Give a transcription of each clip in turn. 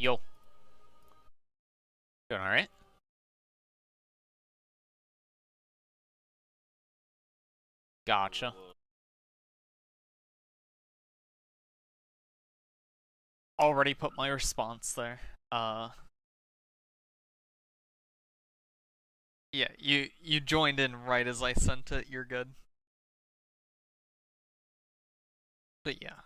Yo. Doing alright? Gotcha. Already put my response there. Yeah, you joined in right as I sent it. You're good. But yeah.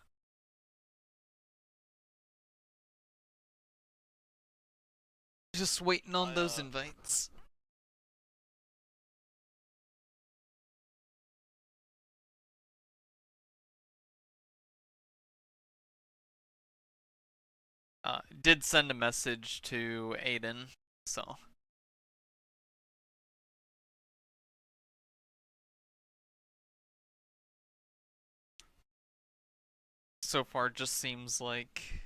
Just waiting on those invites. Did send a message to Aiden, so. So far, just seems like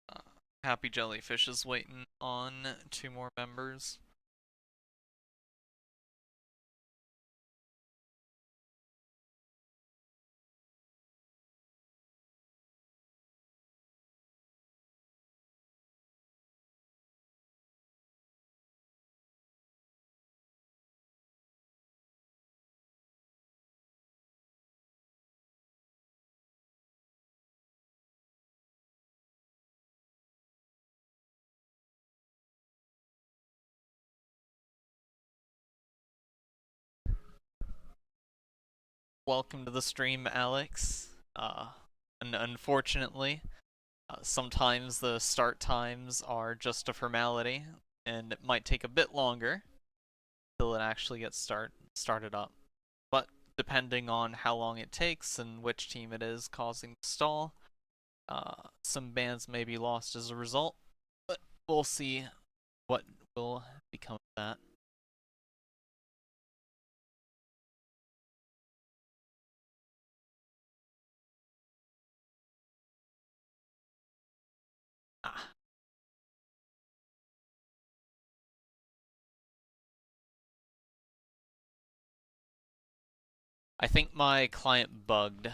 uh, Happy Jellyfish is waiting on 2 more members. Welcome to the stream, Alex. And unfortunately, sometimes the start times are just a formality, and it might take a bit longer till it actually gets started up. But depending on how long it takes and which team it is causing the stall, some bans may be lost as a result. But we'll see what will become of that. Ah, I think my client bugged.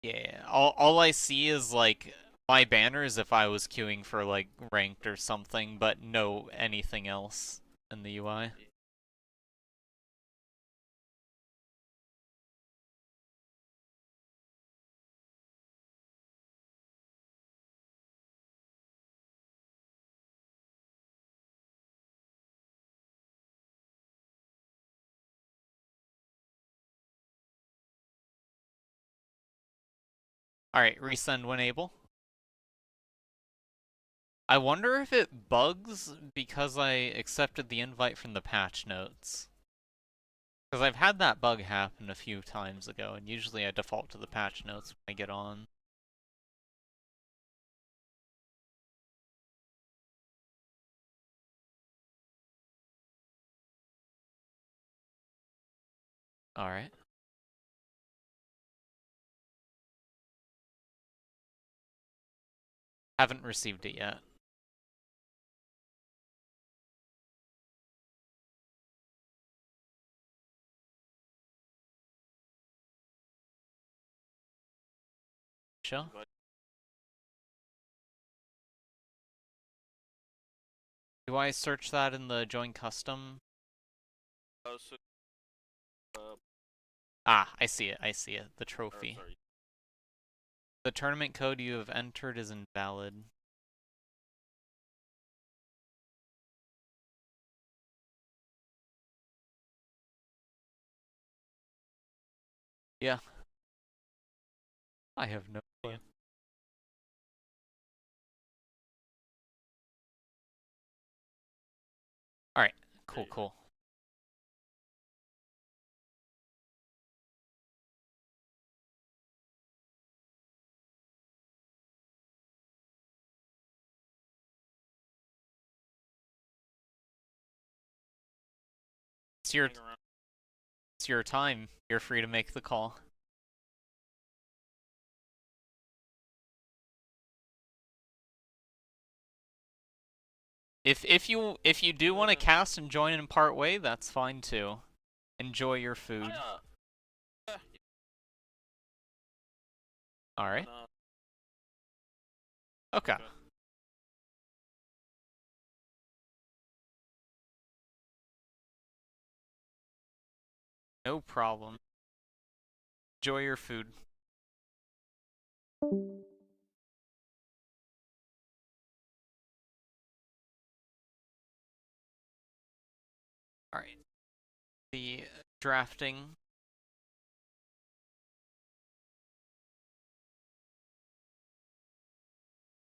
Yeah, all I see is like my banners if I was queuing for like ranked or something, but no anything else in the UI. Alright, resend when able. I wonder if it bugs because I accepted the invite from the patch notes. Because I've had that bug happen a few times ago, and usually I default to the patch notes when I get on. Alright. Haven't received it yet. Sure. Do I search that in the join custom? Ah, I see it, I see it. The trophy. The tournament code you have entered is invalid. Yeah. I have no clue. Alright, cool. It's your time. You're free to make the call. If you do want to cast and join in part way, that's fine too. Enjoy your food. All right. Okay. No problem. Enjoy your food. All right. The drafting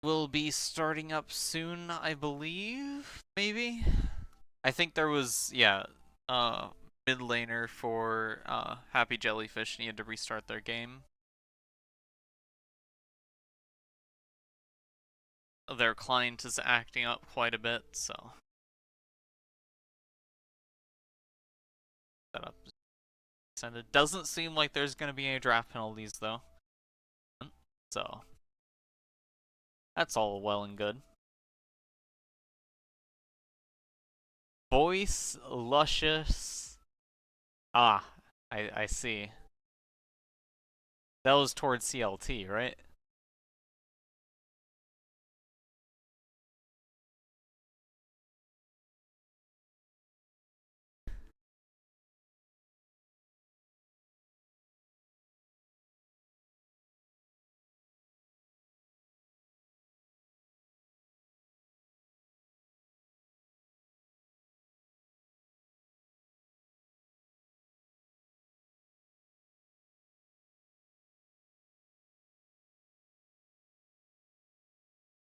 will be starting up soon, I believe. Maybe. I think there was uh mid laner for Happy Jellyfish needed to restart their game. Their client is acting up quite a bit, so setup is extended. Doesn't seem like there's gonna be any draft penalties though. So that's all well and good. Voice luscious. Ah, I see. That was towards CLT, right?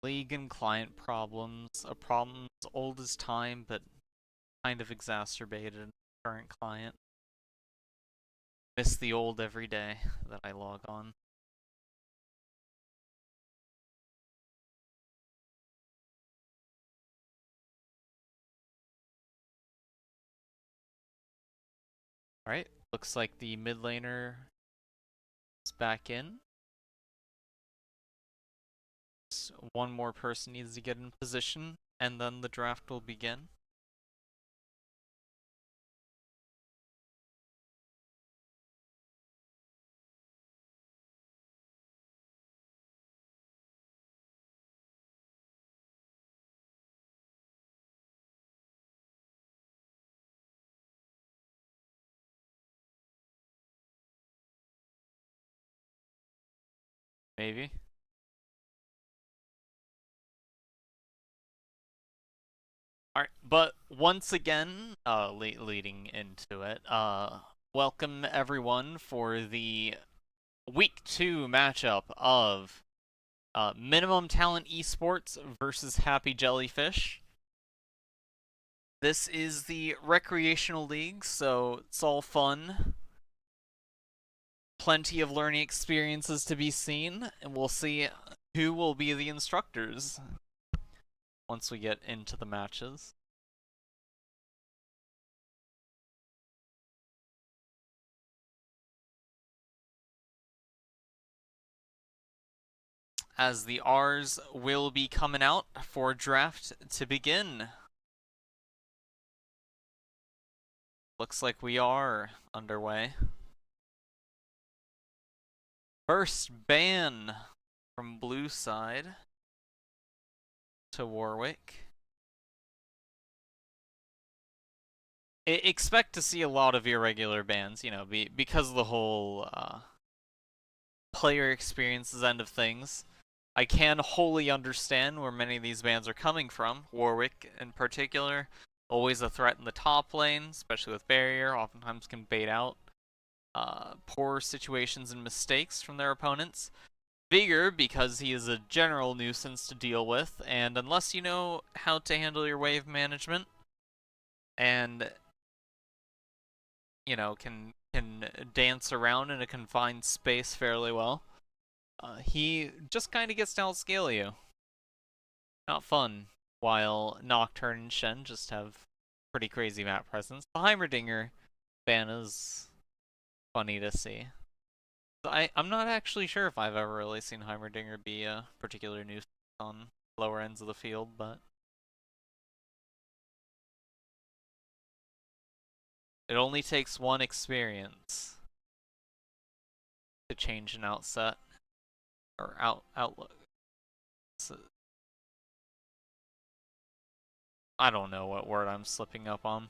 League and client problems. A problem as old as time, but kind of exacerbated in the current client. Miss the old every day that I log on. Alright, looks like the mid laner is back in. One more person needs to get in position, and then the draft will begin. Maybe. Alright, but once again, leading into it, welcome everyone for the Week 2 matchup of Minimum Talent Esports versus Happy Jellyfish. This is the recreational league, so it's all fun. Plenty of learning experiences to be seen, and we'll see who will be the instructors once we get into the matches. As the R's will be coming out for draft to begin. Looks like we are underway. First ban from blue side to Warwick. Expect to see a lot of irregular bans, you know, because of the whole player experiences end of things. I can wholly understand where many of these bans are coming from. Warwick, in particular, always a threat in the top lane, especially with barrier, oftentimes can bait out poor situations and mistakes from their opponents. Vigor, because he is a general nuisance to deal with, and unless you know how to handle your wave management, and you know can dance around in a confined space fairly well, he just kind of gets to outscale you. Not fun. While Nocturne and Shen just have pretty crazy map presence. The Heimerdinger ban is funny to see. I'm not actually sure if I've ever really seen Heimerdinger be a particular nuisance on lower ends of the field, but It only takes one experience to change an outset or outlook. So, I don't know what word I'm slipping up on.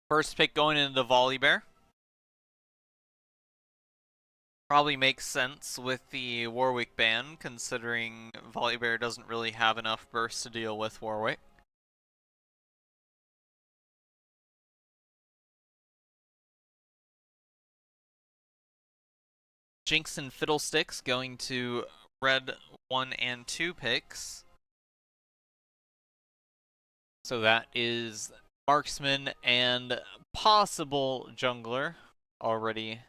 First pick going into Volibear. Probably makes sense with the Warwick ban, considering Volibear doesn't really have enough burst to deal with Warwick. Jinx and Fiddlesticks going to red 1 and 2 picks. So that is Marksman and possible Jungler already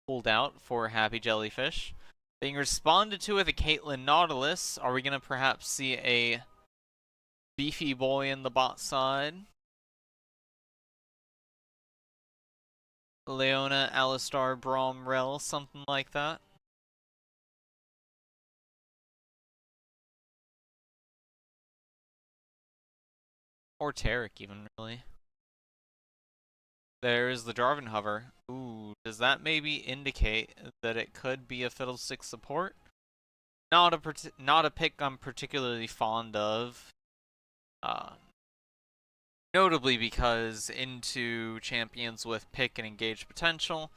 pulled out for Happy Jellyfish. Being responded to with a Caitlyn Nautilus. Are we going to perhaps see a beefy boy in the bot side? Leona, Alistar, Braum, Rel, something like that. Or Taric even, really. There's the Jarvan hover. Ooh, does that maybe indicate that it could be a Fiddlestick support? Not a pick I'm particularly fond of. Notably because into champions with pick and engage potential,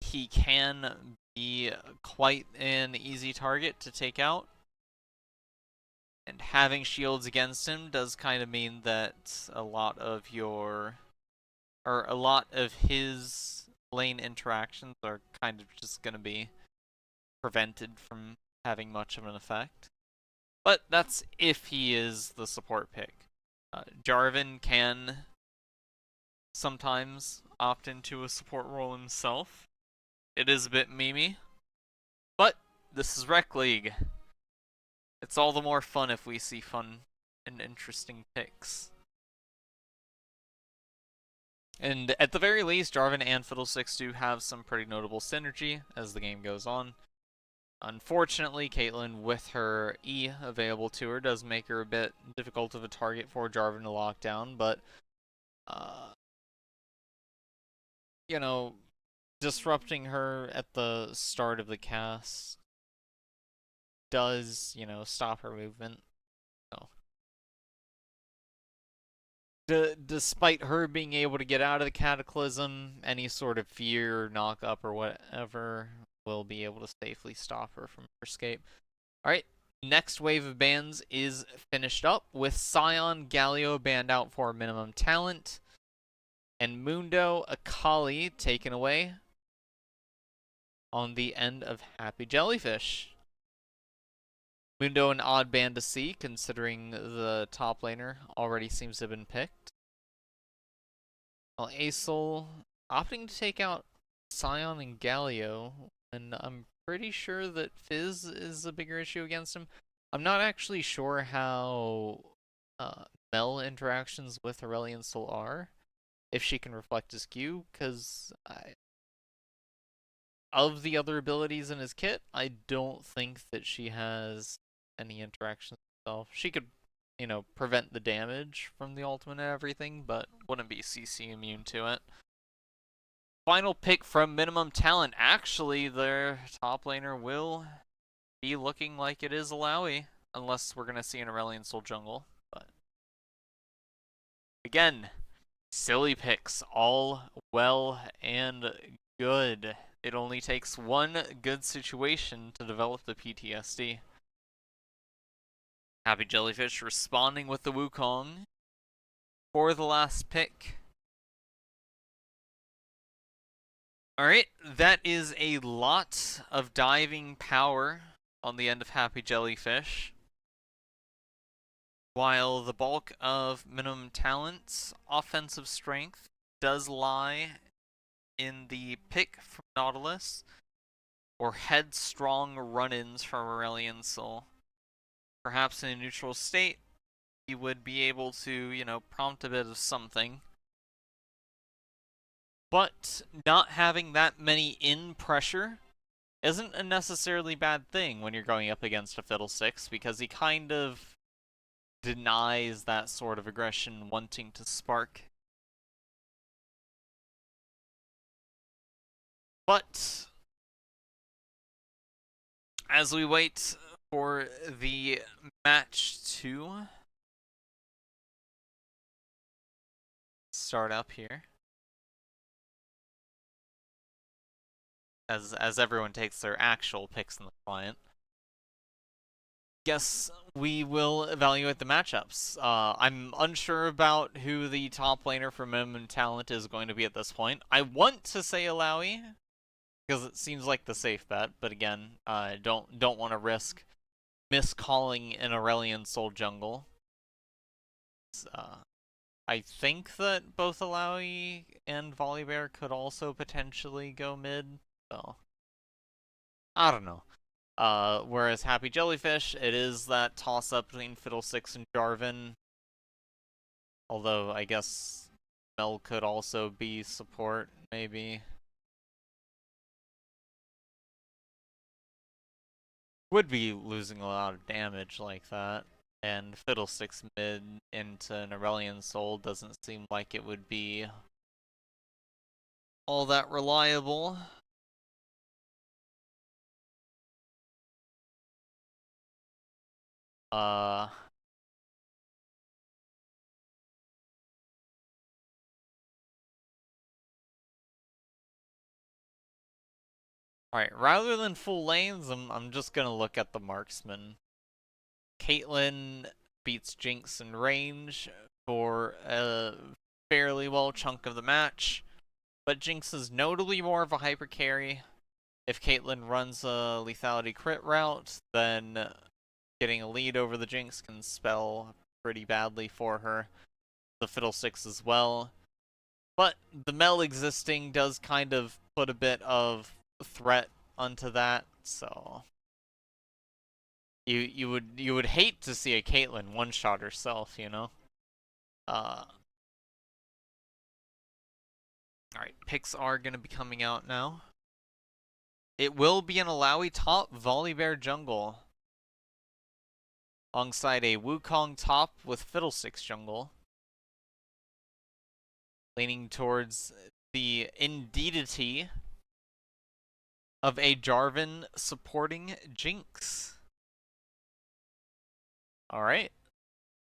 he can be quite an easy target to take out. And having shields against him does kind of mean that a lot of his lane interactions are kind of just going to be prevented from having much of an effect. But that's if he is the support pick. Jarvan can sometimes opt into a support role himself. It is a bit memey, but this is Rec League. It's all the more fun if we see fun and interesting picks. And at the very least, Jarvan and Fiddlesticks do have some pretty notable synergy as the game goes on. Unfortunately, Caitlyn, with her E available to her, does make her a bit difficult of a target for Jarvan to lock down, but, you know, disrupting her at the start of the cast does, stop her movement. So, despite her being able to get out of the Cataclysm, any sort of fear, knock up, or whatever will be able to safely stop her from her escape. Alright, next wave of bans is finished up with Scion Galio banned out for minimum talent, and Mundo Akali taken away on the end of Happy Jellyfish. Mundo an odd ban to see, considering the top laner already seems to have been picked. Well, Acel opting to take out Scion and Galio, and I'm pretty sure that Fizz is a bigger issue against him. I'm not actually sure how Mel interactions with Aurelion Sol are, if she can reflect his Q, because of the other abilities in his kit, I don't think that she has any interactions herself. She could, prevent the damage from the ultimate and everything, but wouldn't be CC immune to it. Final pick from minimum talent. Actually, their top laner will be looking like it is Alawi, unless we're going to see an Aurelion Sol jungle. But again, silly picks, all well and good. It only takes one good situation to develop the PTSD. Happy Jellyfish responding with the Wukong for the last pick. Alright, that is a lot of diving power on the end of Happy Jellyfish. While the bulk of minimum talent's offensive strength does lie in the pick from Nautilus, or headstrong run-ins from Aurelion Sol. Perhaps in a neutral state, he would be able to, prompt a bit of something. But not having that many in pressure isn't a necessarily bad thing when you're going up against a Fiddlesticks, because he kind of denies that sort of aggression wanting to spark. But as we wait for the match to start up here, as everyone takes their actual picks in the client, guess we will evaluate the matchups. I'm unsure about who the top laner for minimum talent is going to be at this point. I want to say Alawi, because it seems like the safe bet, but again, I don't want to risk miscalling an Aurelion Soul jungle. I think that both Alawi and Volibear could also potentially go mid, so I don't know. Whereas Happy Jellyfish, it is that toss-up between Fiddlesticks and Jarvan. Although, I guess Mel could also be support, maybe. Would be losing a lot of damage like that. And Fiddlesticks mid into an Aurelion Soul doesn't seem like it would be all that reliable. Uh... Alright, rather than full lanes, I'm just gonna look at the marksman. Caitlyn beats Jinx in range for a fairly well chunk of the match, but Jinx is notably more of a hyper carry. If Caitlyn runs a lethality crit route, then getting a lead over the Jinx can spell pretty badly for her. The Fiddlesticks as well. But the Mel existing does kind of put a bit of threat onto that, so you would hate to see a Caitlyn one-shot herself, you know? Alright, picks are gonna be coming out now. It will be an Alawi top Volibear jungle, alongside a Wukong top with Fiddlesticks jungle, leaning towards the indeedity of a Jarvan supporting Jinx. Alright.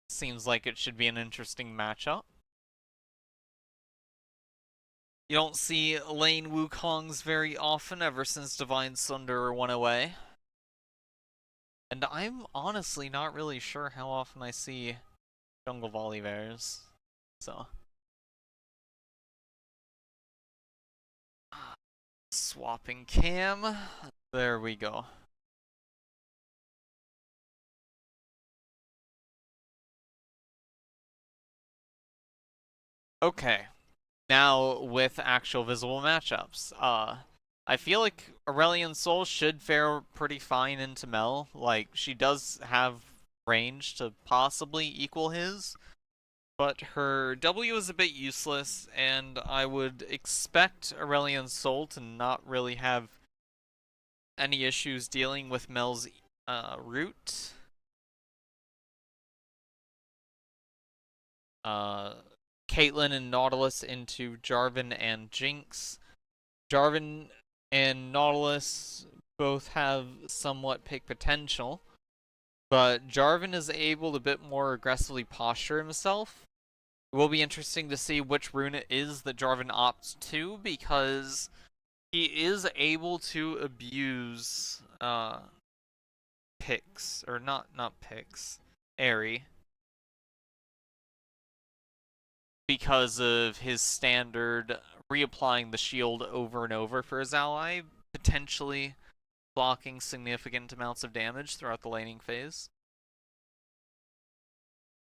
Seems like it should be an interesting matchup. You don't see lane Wukongs very often ever since Divine Sunder went away. And I'm honestly not really sure how often I see jungle Volibears. So. Swapping cam. There we go. Okay. Now with actual visible matchups. I feel like Aurelion Sol should fare pretty fine into Mel. Like, she does have range to possibly equal his, but her W is a bit useless, and I would expect Aurelion Sol to not really have any issues dealing with Mel's root. Caitlyn and Nautilus into Jarvan and Jinx. Jarvan and Nautilus both have somewhat pick potential, but Jarvan is able to a bit more aggressively posture himself. It will be interesting to see which rune it is that Jarvan opts to, because he is able to abuse picks, or not picks, Airy, because of his standard reapplying the shield over and over for his ally, potentially blocking significant amounts of damage throughout the laning phase.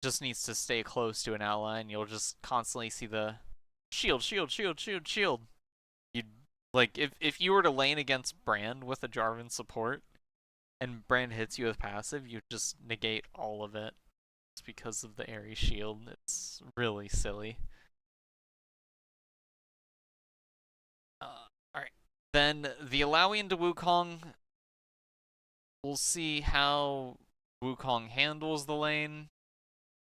Just needs to stay close to an ally, and you'll just constantly see the shield, shield, shield, shield, shield. You like if you were to lane against Brand with a Jarvan support, and Brand hits you with passive, you just negate all of it. It's because of the Airy shield. It's really silly. Alright. Then the Alawi into Wukong. We'll see how Wukong handles the lane.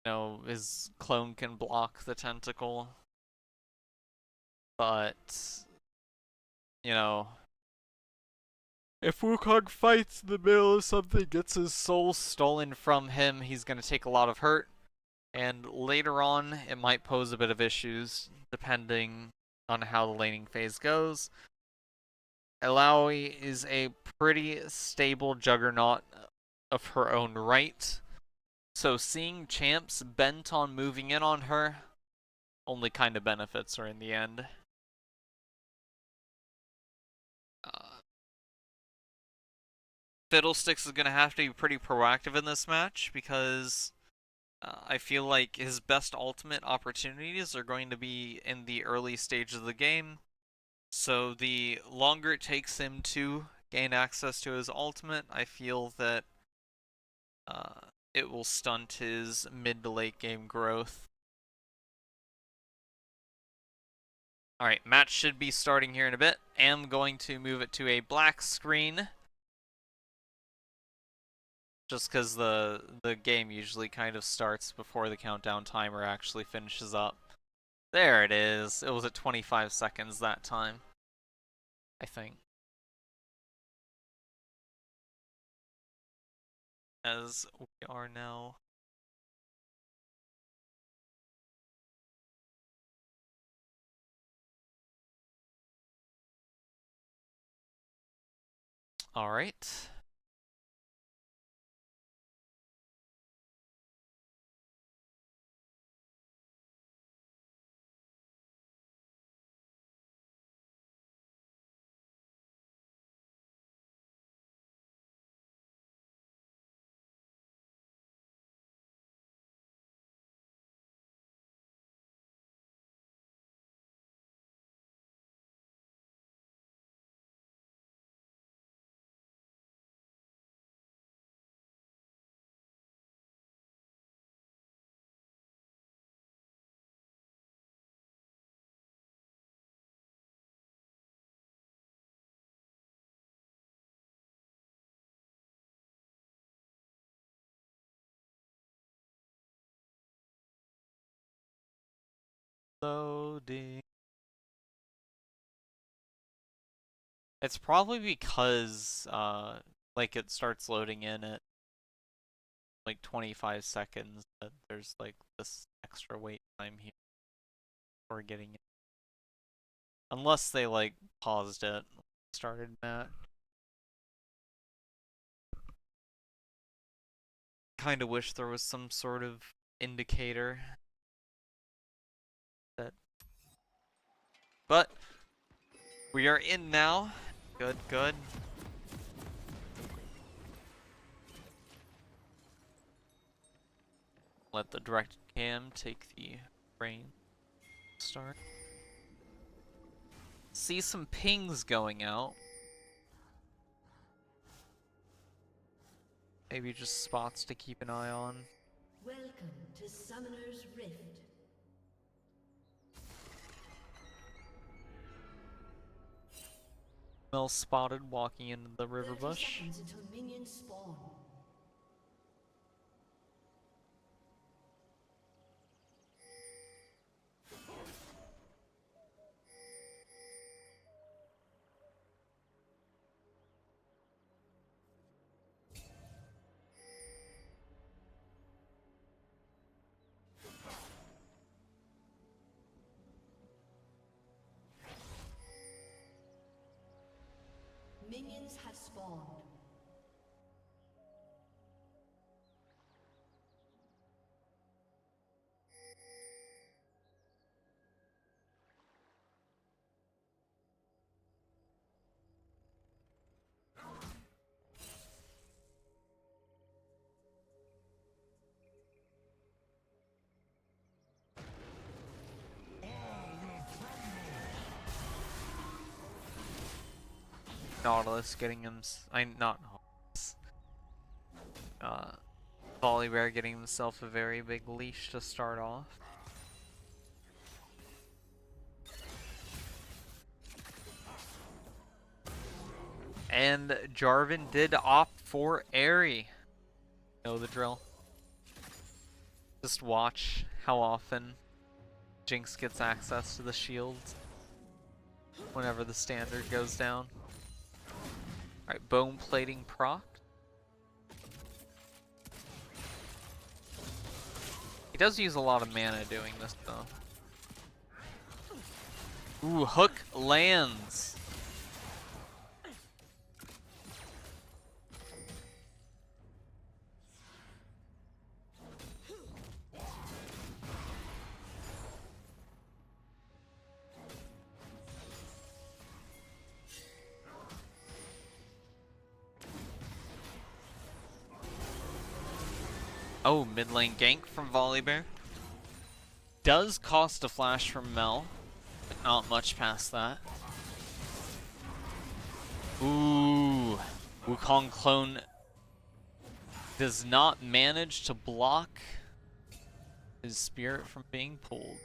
know, his clone can block the tentacle, but, you know, if Wukong fights in the middle of something, gets his soul stolen from him, he's going to take a lot of hurt. And later on, it might pose a bit of issues, depending on how the laning phase goes. Illaoi is a pretty stable juggernaut of her own right, so seeing champs bent on moving in on her only kind of benefits her in the end. Fiddlesticks is going to have to be pretty proactive in this match because I feel like his best ultimate opportunities are going to be in the early stages of the game. So the longer it takes him to gain access to his ultimate, I feel that it will stunt his mid to late game growth. Alright, match should be starting here in a bit. Am going to move it to a black screen, just because the game usually kind of starts before the countdown timer actually finishes up. There it is. It was at 25 seconds that time, I think. As we are now. Alright. Loading. It's probably because, like, it starts loading in at, like, 25 seconds, that there's, like, this extra wait time here for getting it. Unless they, like, paused it, started that. Kinda wish there was some sort of indicator that... But, we are in now. Good, good. Let the direct cam take the reign. Start. See some pings going out. Maybe just spots to keep an eye on. Welcome to Summoner's Rift. Well spotted walking into the river 30 bush. seconds until minions spawn. Minions have spawned. Nautilus getting him. Not Nautilus. Volibear getting himself a very big leash to start off. And Jarvan did opt for Airy. Know the drill. Just watch how often Jinx gets access to the shields whenever the standard goes down. Alright, bone plating proc. He does use a lot of mana doing this though. Ooh, hook lands. Oh, mid lane gank from Volibear. Does cost a flash from Mel, but not much past that. Ooh, Wukong clone does not manage to block his spirit from being pulled.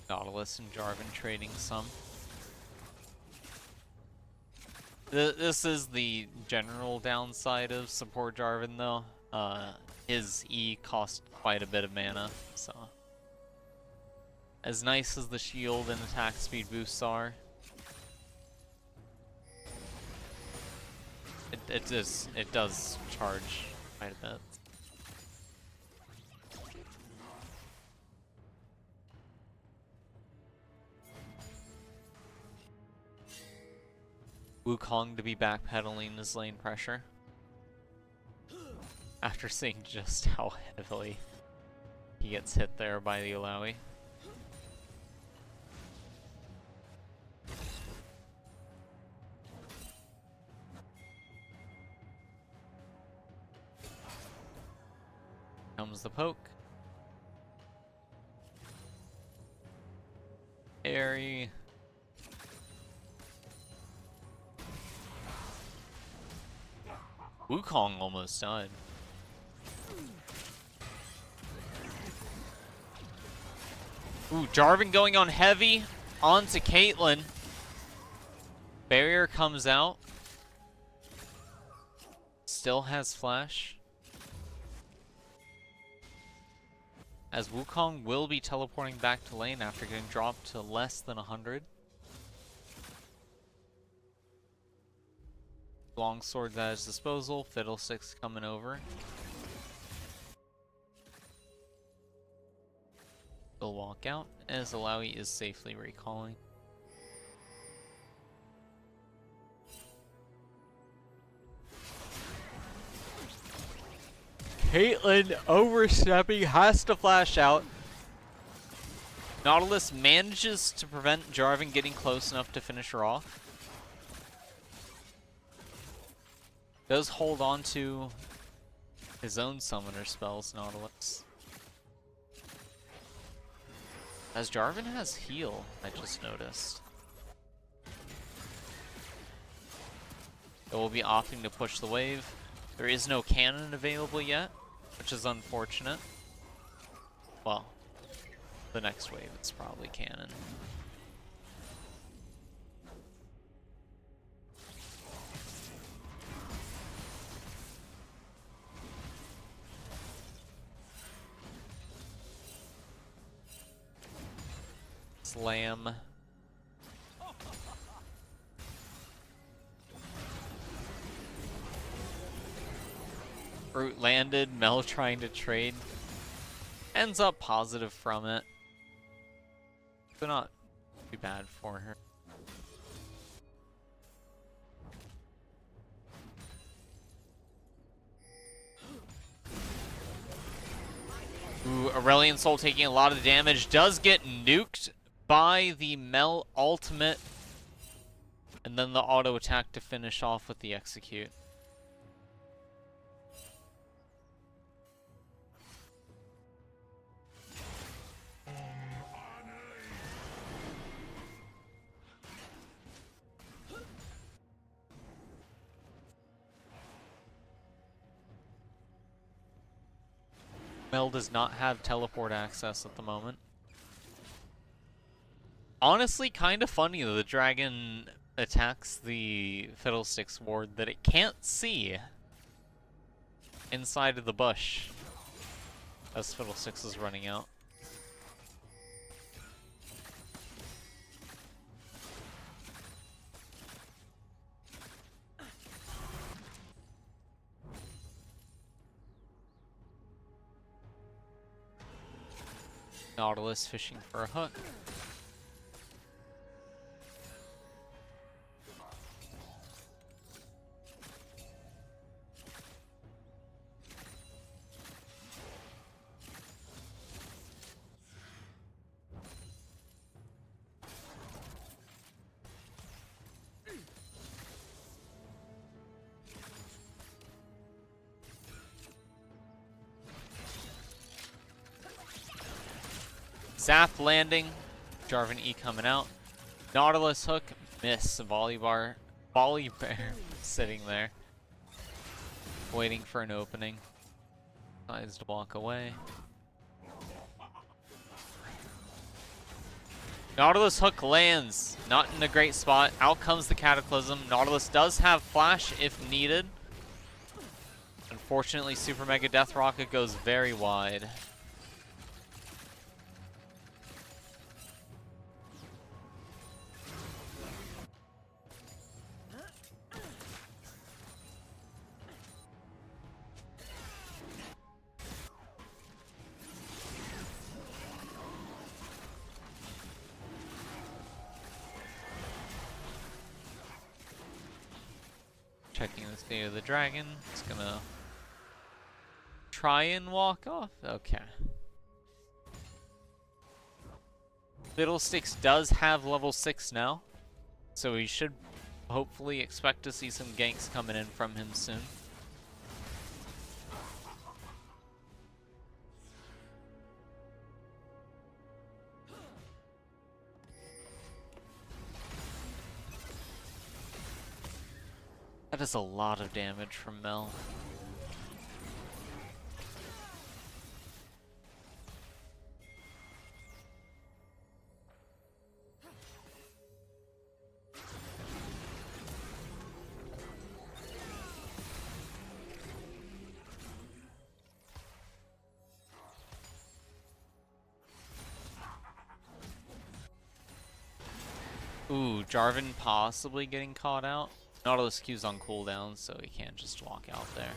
Nautilus and Jarvan trading some. This is the general downside of support Jarvan though. His E cost quite a bit of mana, so. As nice as the shield and attack speed boosts are, it does charge quite a bit. Wukong to be backpedaling his lane pressure after seeing just how heavily he gets hit there by the Alawi. Comes the poke. Airy. Wukong almost died. Ooh, Jarvan going on heavy onto Caitlyn. Barrier comes out. Still has flash. As Wukong will be teleporting back to lane after getting dropped to less than 100. Longsword at his disposal, Fiddlesticks coming over. He'll walk out as Alawi is safely recalling. Caitlyn overstepping, has to flash out. Nautilus manages to prevent Jarvan getting close enough to finish her off. Does hold on to his own summoner spells, Nautilus. As Jarvan has heal, I just noticed. It will be opting to push the wave. There is no cannon available yet, which is unfortunate. Well, the next wave it's probably cannon. Slam. Root landed, Mel trying to trade. Ends up positive from it. But not too bad for her. Ooh, Aurelion Soul taking a lot of damage. Does get nuked by the Mel ultimate. And then the auto attack to finish off with the execute. Mel does not have teleport access at the moment. Honestly, kind of funny that the dragon attacks the Fiddlesticks ward that it can't see inside of the bush as Fiddlesticks is running out. Nautilus fishing for a hook. Zap landing. Jarvan E coming out. Nautilus hook. Miss. Volleybear sitting there. Waiting for an opening. Decides to walk away. Nautilus hook lands. Not in a great spot. Out comes the Cataclysm. Nautilus does have flash if needed. Unfortunately, Super Mega Death Rocket goes very wide. Checking the state of the dragon. It's gonna try and walk off. Okay. Fiddlesticks does have level 6 now, so we should hopefully expect to see some ganks coming in from him soon. That is a lot of damage from Mel. Ooh, Jarvan possibly getting caught out. Nautilus Q's on cooldown, so he can't just walk out there.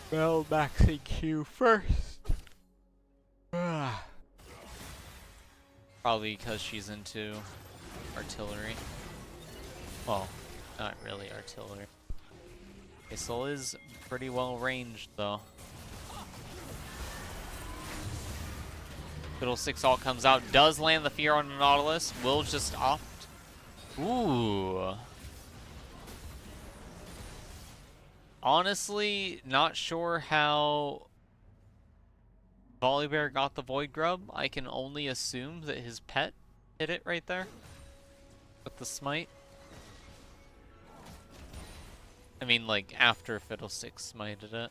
Well, maxing Q first. Probably because she's into artillery. Well, not really artillery. Isol is pretty well ranged though. Fiddlesticks ult comes out, does land the fear on the Nautilus, will just opt. Ooh. Honestly, not sure how Volibear got the Void Grub. I can only assume that his pet hit it right there with the smite. I mean, like, after Fiddlesticks smited it.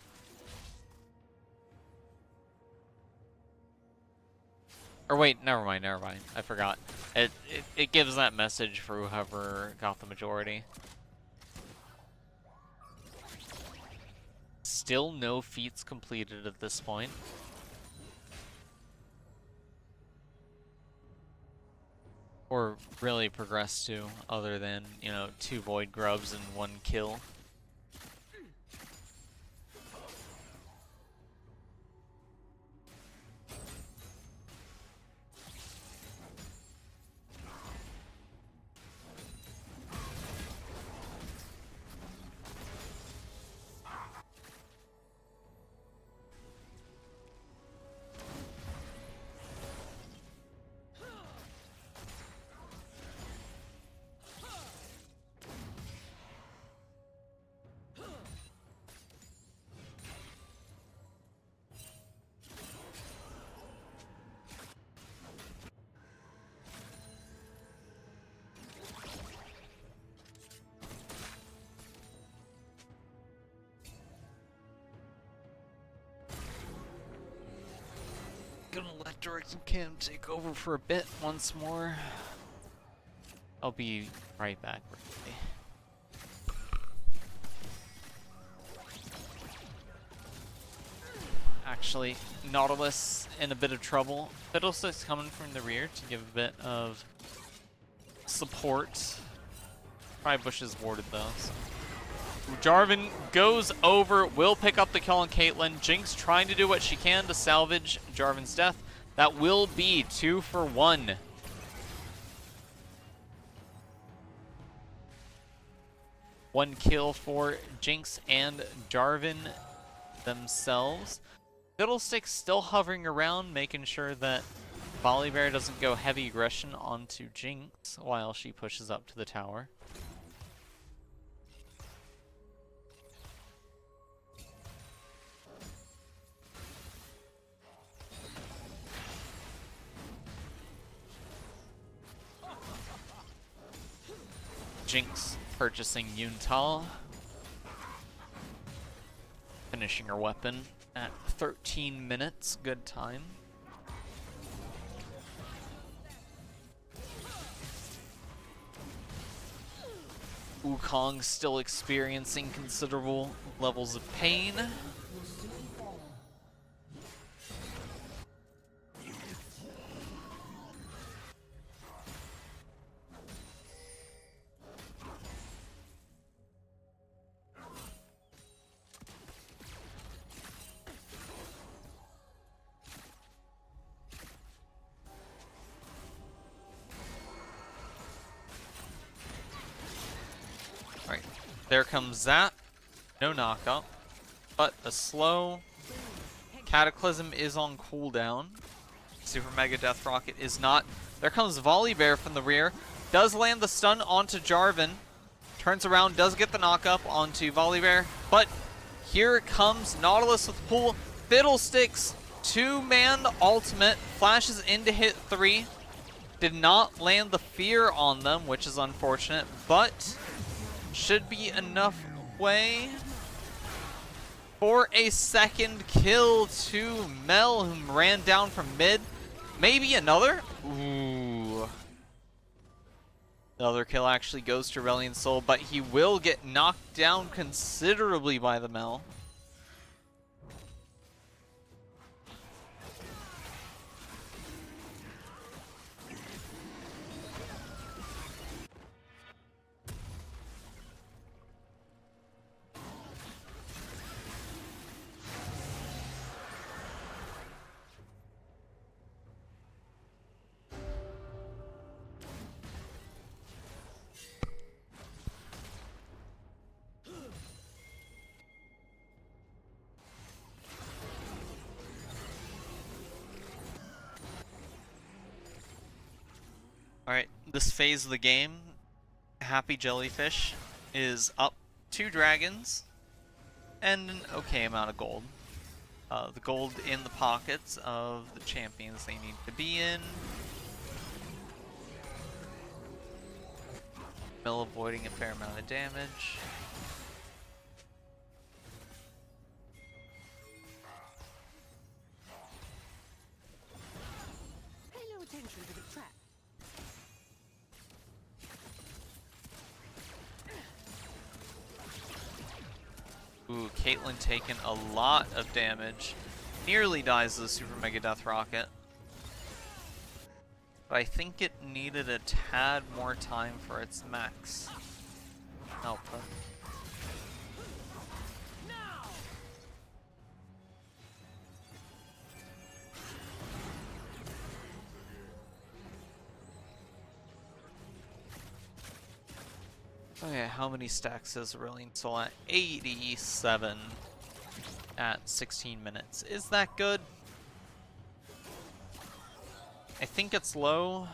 Or wait, never mind. I forgot. It gives that message for whoever got the majority. Still no feats completed at this point. Or really progressed to, other than, you know, 2 Void Grubs and 1 kill. gonna let Direct and Cam take over for a bit once more. I'll be right back. Actually, Nautilus in a bit of trouble. Fiddlestick's coming from the rear to give a bit of support. Probably Bush is warded though. So. Jarvan goes over, will pick up the kill on Caitlyn. Jinx trying to do what she can to salvage Jarvan's death. That will be 2 for 1. One kill for Jinx and Jarvan themselves. Fiddlestick's still hovering around, making sure that Volibear doesn't go heavy aggression onto Jinx while she pushes up to the tower. Jinx purchasing Yuntal, finishing her weapon at 13 minutes, good time. Wukong still experiencing considerable levels of pain. Alright, there comes that. No knockup, but a slow. Cataclysm is on cooldown. Super Mega Death Rocket is not. There comes Volibear from the rear. Does land the stun onto Jarvan. Turns around, does get the knockup onto Volibear. But here comes Nautilus with pull. Fiddlesticks, 2-man ultimate. Flashes into hit 3. Did not land the fear on them, which is unfortunate. But should be enough way for a second kill to Mel, whom ran down from mid. Maybe another? Ooh. The other kill actually goes to Aurelion Sol, but he will get knocked down considerably by the Mel. Alright, this phase of the game, Happy Jellyfish is up 2 dragons and an okay amount of gold. The gold in the pockets of the champions they need to be in. Mill avoiding a fair amount of damage. Pay no attention to the trap. Ooh, Caitlyn taking a lot of damage. Nearly dies to the Super Mega Death Rocket. But I think it needed a tad more time for its max output. Okay, how many stacks is Aurelion Sol at? 87 at 16 minutes. Is that good? I think it's low.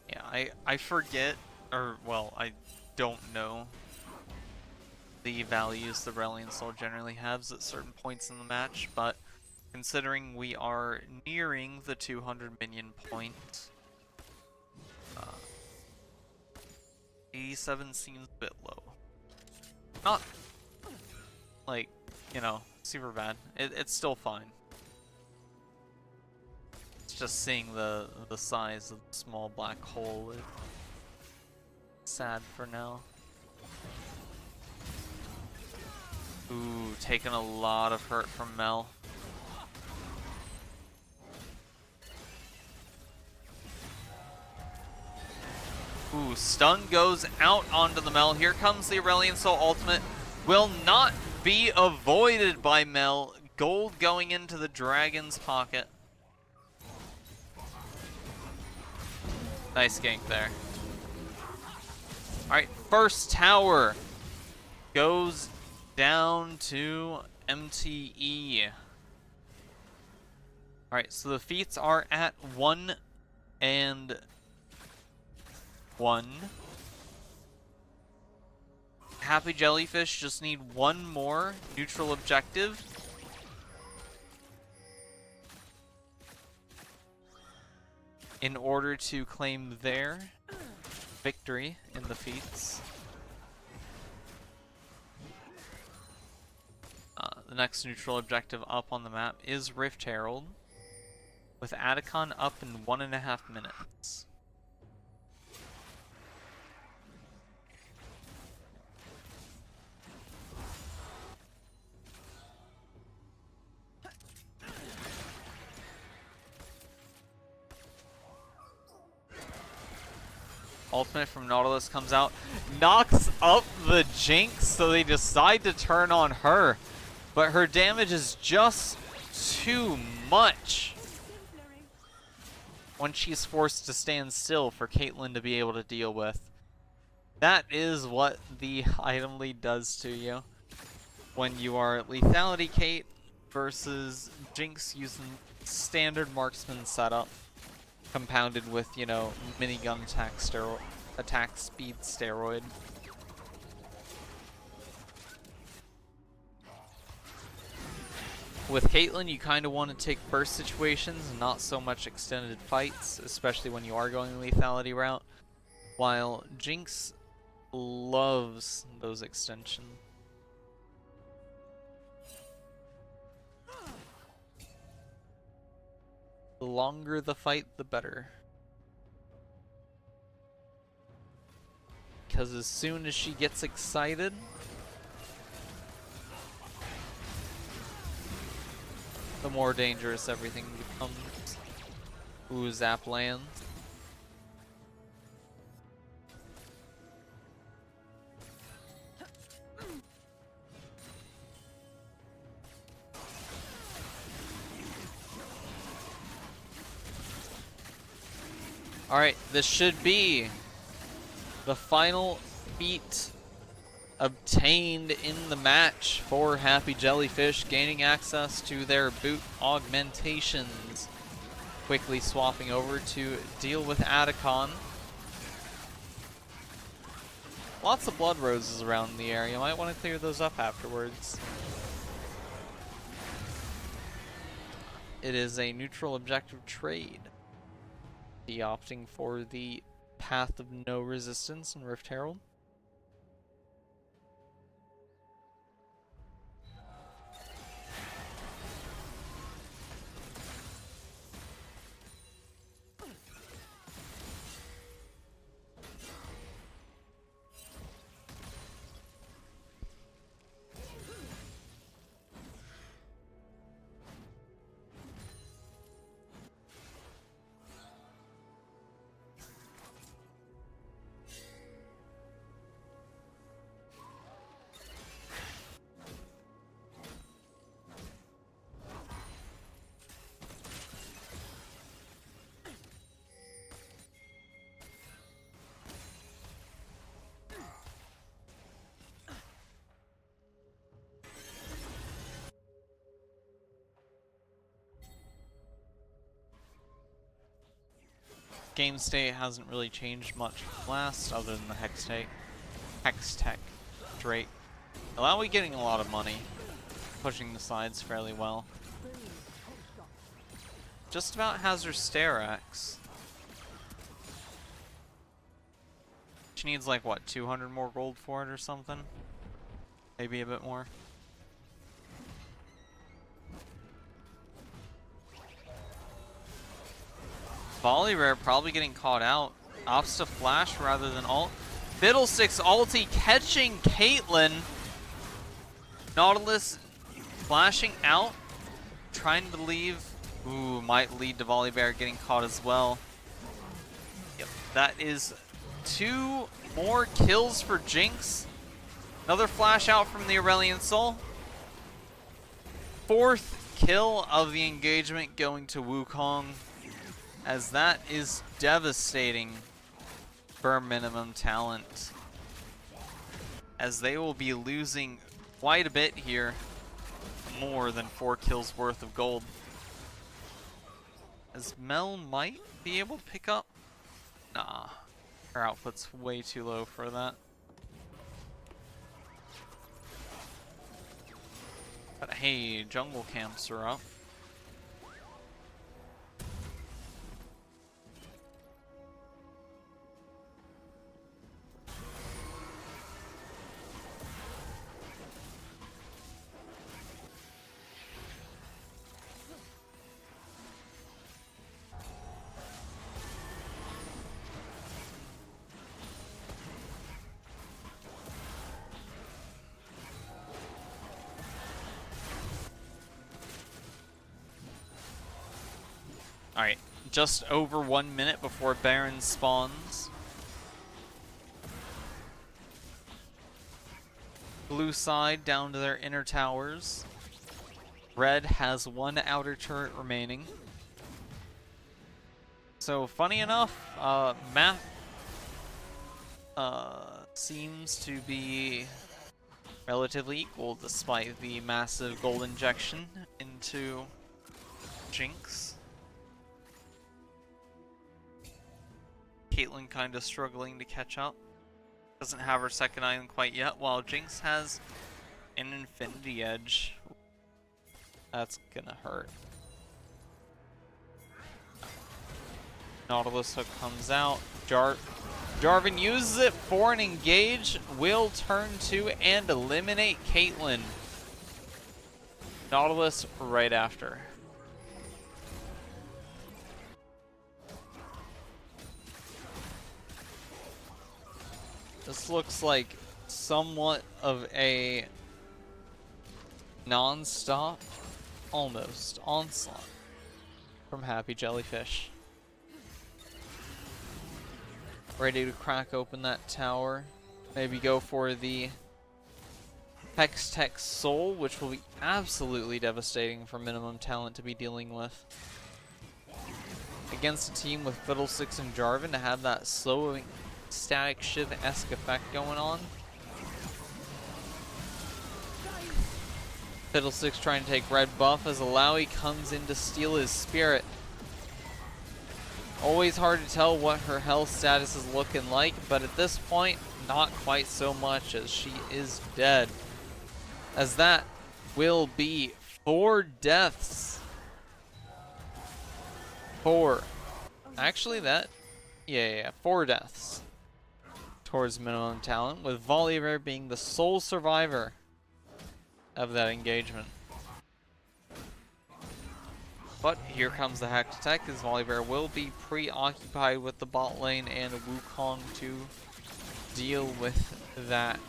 Yeah, I forget, or well, I don't know the values the Aurelion Sol generally has at certain points in the match, but considering we are nearing the 200 minion point 87 seems a bit low. Not, like, you know, super bad. It's still fine. It's just seeing the size of the small black hole is sad for now. Ooh, taking a lot of hurt from Mel. Ooh, stun goes out onto the Mel. Here comes the Aurelion Soul ultimate. Will not be avoided by Mel. Gold going into the dragon's pocket. Nice gank there. Alright, first tower goes down to MTE. Alright, so the feats are at 1 and 1. Happy Jellyfish just need one more neutral objective. In order to claim their victory in the feats. The next neutral objective up on the map is Rift Herald, with Atacon up in 1.5 minutes. Ultimate from Nautilus comes out, knocks up the Jinx, so they decide to turn on her. But her damage is just too much when she's forced to stand still for Caitlyn to be able to deal with. That is what the item lead does to you when you are Lethality Kate versus Jinx using standard marksman setup, compounded with, you know, minigun attack speed steroid. With Caitlyn, you kind of want to take burst situations and not so much extended fights, especially when you are going the lethality route, while Jinx loves those extensions. The longer the fight, the better. Because as soon as she gets excited, the more dangerous everything becomes. Ooh, zap lands. Alright, this should be the final feat obtained in the match for Happy Jellyfish, gaining access to their boot augmentations. Quickly swapping over to deal with Atacon. Lots of blood roses around the area. Might want to clear those up afterwards. It is a neutral objective trade. Opting for the path of no resistance in Rift Herald. Game state hasn't really changed much from last, other than the Hextech Drake. Alawi getting a lot of money, pushing the sides fairly well. Just about has her Sterax. She needs like what, 200 more gold for it or something? Maybe a bit more. Volibear probably getting caught out. Opts to flash rather than ult. Fiddlesticks ulti catching Caitlyn. Nautilus flashing out. Trying to leave. Ooh, might lead to Volibear getting caught as well. Yep, that is 2 more kills for Jinx. Another flash out from the Aurelion Soul. 4th kill of the engagement going to Wukong, as that is devastating for minimum talent, as they will be losing quite a bit here, more than 4 kills worth of gold. As Mel might be able to pick up. Nah, her output's way too low for that. But hey, jungle camps are up. Alright, just over 1 minute before Baron spawns. Blue side down to their inner towers. Red has 1 outer turret remaining. So funny enough, map seems to be relatively equal despite the massive gold injection into Jinx. Caitlyn kind of struggling to catch up. Doesn't have her second item quite yet, while Jinx has an Infinity Edge. That's gonna hurt. Nautilus hook comes out. Jarvan uses it for an engage. Will turn to and eliminate Caitlyn. Nautilus right after. This looks like somewhat of a non-stop, almost, onslaught from Happy Jellyfish. Ready to crack open that tower. Maybe go for the Hextech Soul, which will be absolutely devastating for minimum talent to be dealing with. Against a team with Fiddlesticks and Jarvan, to have that slowing static shiv-esque effect going on. Fiddlesticks trying to take red buff as Alawi comes in to steal his spirit. Always hard to tell what her health status is looking like, but at this point, not quite so much, as she is dead. As that will be 4 deaths. 4. Actually, that... Yeah, 4 deaths towards minimum talent, with Volibear being the sole survivor of that engagement. But here comes the Hextech, as Volibear will be preoccupied with the bot lane and Wukong to deal with that.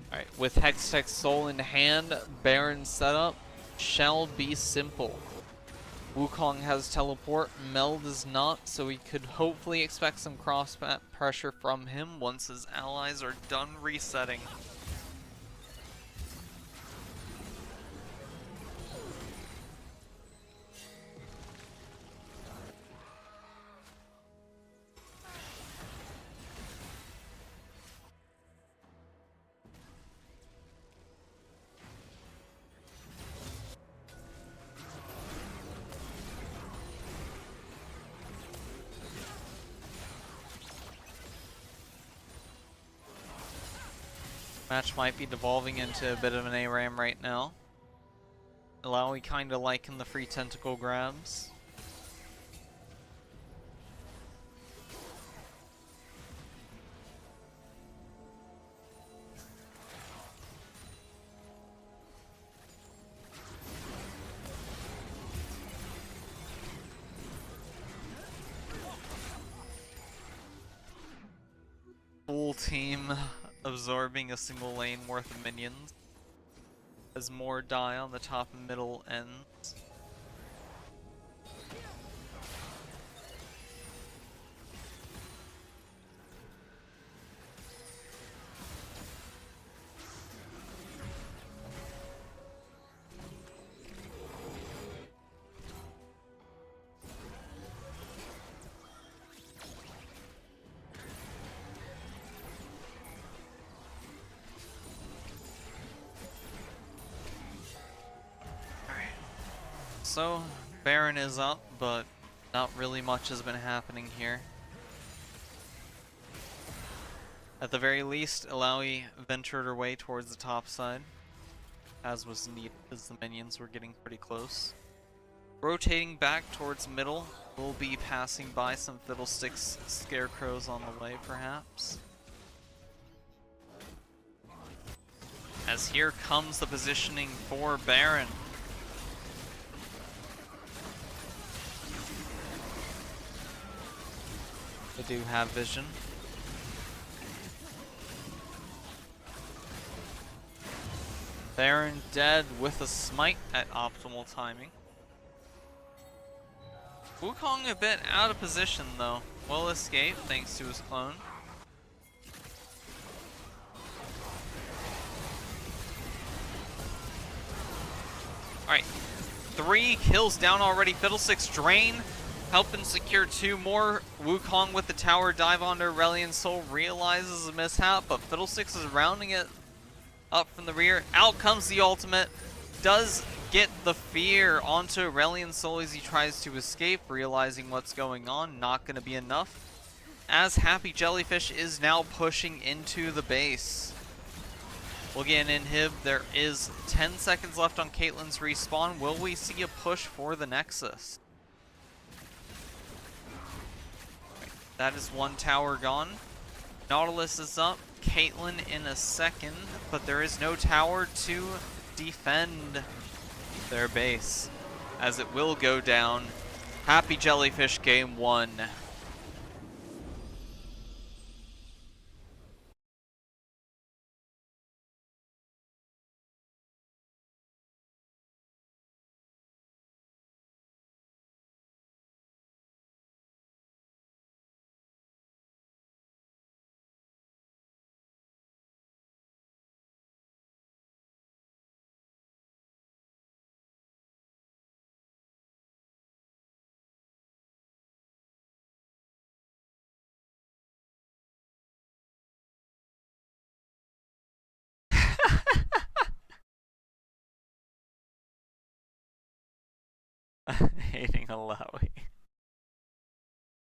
Alright, with Hextech Soul in hand, Baron setup shall be simple. Wukong has teleport, Mel does not, so we could hopefully expect some cross-map pressure from him once his allies are done resetting. Match might be devolving into a bit of an ARAM right now. Alawi kinda liking the free tentacle grabs. Full team absorbing a single lane worth of minions as more die on the top and middle ends. So, Baron is up, but not really much has been happening here. At the very least, Alawi ventured her way towards the top side, as was needed as the minions were getting pretty close. Rotating back towards middle, we'll be passing by some Fiddlesticks Scarecrows on the way, perhaps. As here comes the positioning for Baron. They do have vision. Baron dead with a smite at optimal timing. Wukong a bit out of position though. Will escape thanks to his clone. Alright, 3 kills down already. Fiddlesticks drain, helping secure 2 more. Wukong with the tower dive onto Aurelion Soul realizes a mishap, but Fiddlesticks is rounding it up from the rear. Out comes the ultimate. Does get the fear onto Aurelion Soul as he tries to escape, realizing what's going on. Not going to be enough, as Happy Jellyfish is now pushing into the base. We'll get an inhib. There is 10 seconds left on Caitlyn's respawn. Will we see a push for the Nexus? That is 1 tower gone. Nautilus is up. Caitlyn in a second, but there is no tower to defend their base, as it will go down. Happy Jellyfish game 1. Hating Alawi.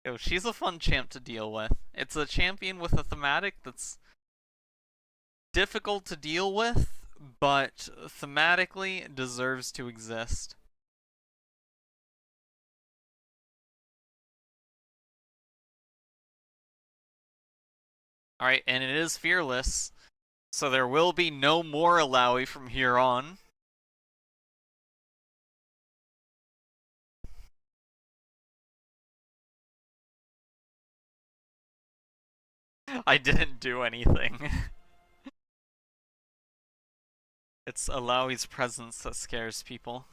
Yo, she's a fun champ to deal with. It's a champion with a thematic that's difficult to deal with, but thematically deserves to exist. Alright, and it is fearless, so there will be no more Alawi from here on. I didn't do anything. It's Alawi's presence that scares people.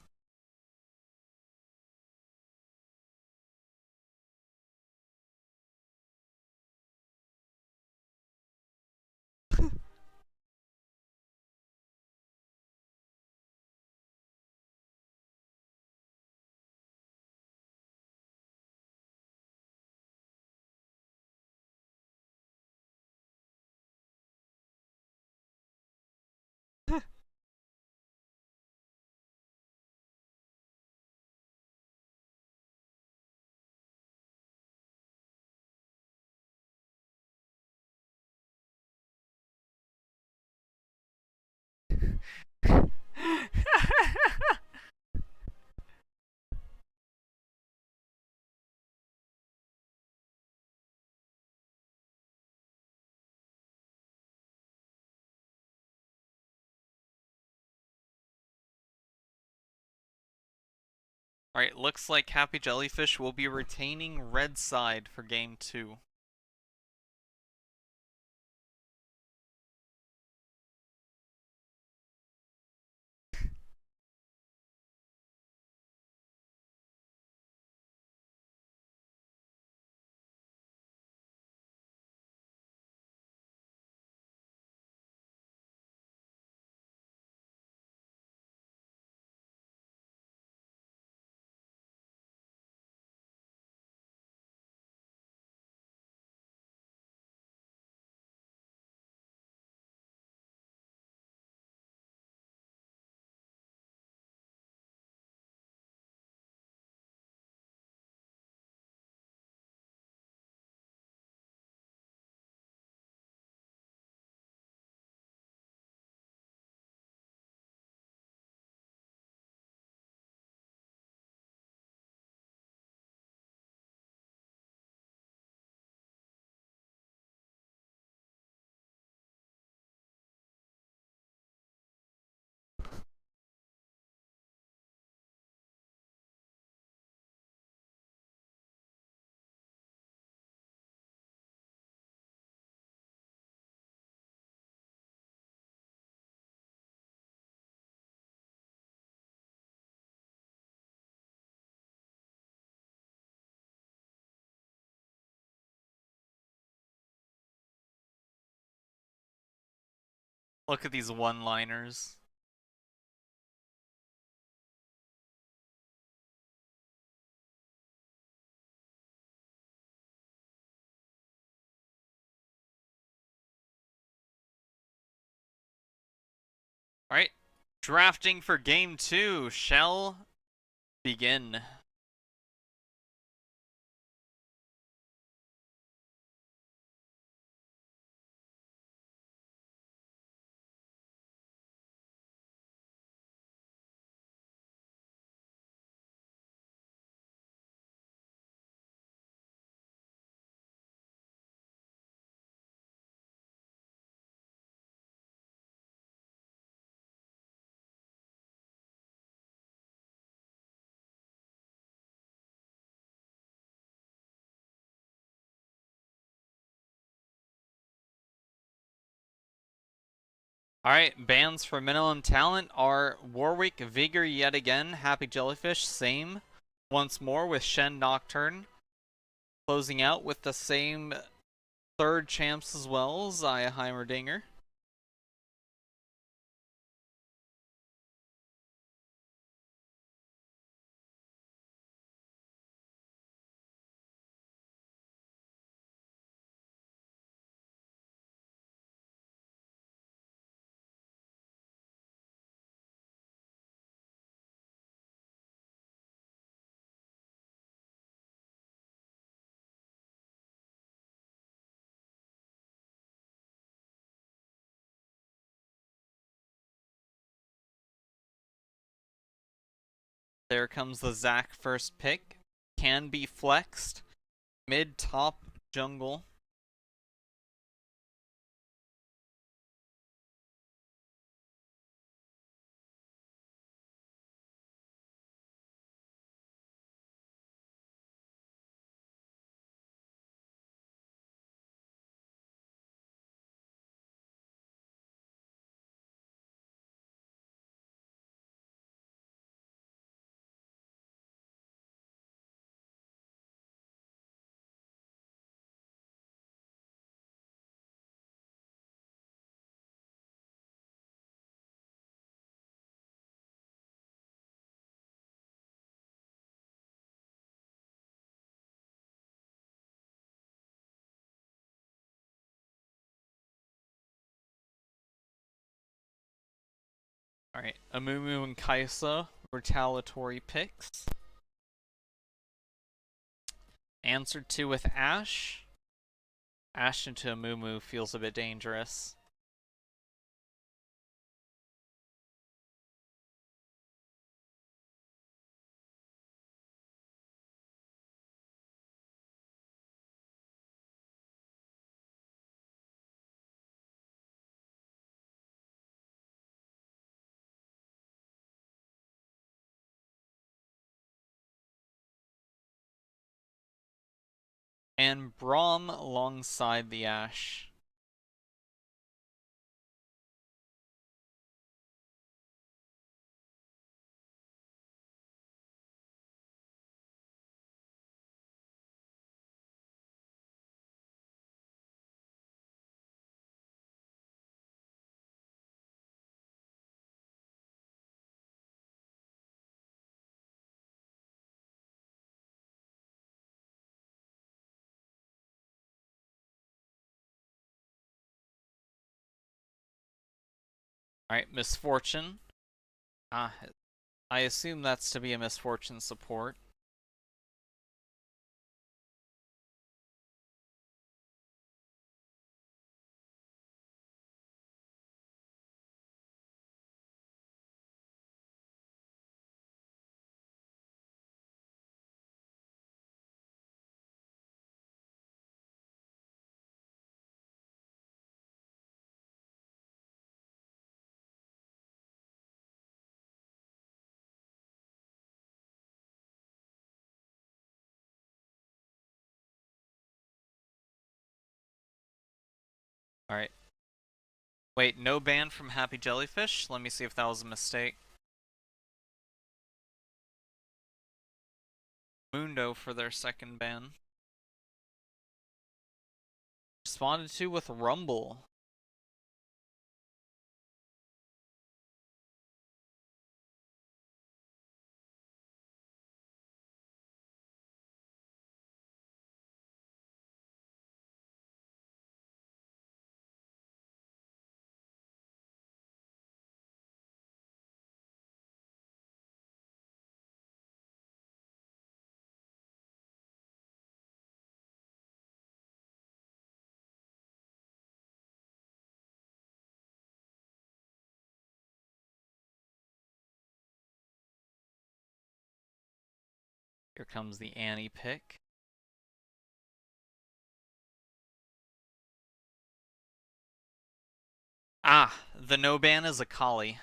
Alright, looks like Happy Jellyfish will be retaining red side for game 2. Look at these one-liners. Alright, drafting for game 2 shall begin. Alright, bans for minimum talent are Warwick Vigor yet again, Happy Jellyfish, same. Once more with Shen Nocturne. Closing out with the same third champs as well, Zaya Heimerdinger. There comes the Zac first pick. Can be flexed. Mid, top, jungle. Alright, Amumu and Kaisa, retaliatory picks. Answered to with Ashe. Ashe into Amumu feels a bit dangerous. And Braum alongside the Ashe. Alright, Misfortune. Ah, I assume that's to be a Misfortune support. Alright. Wait, no ban from Happy Jellyfish? Let me see if that was a mistake. Mundo for their second ban. Responded to with Rumble. Here comes the Annie pick. Ah, the no ban is a Kali.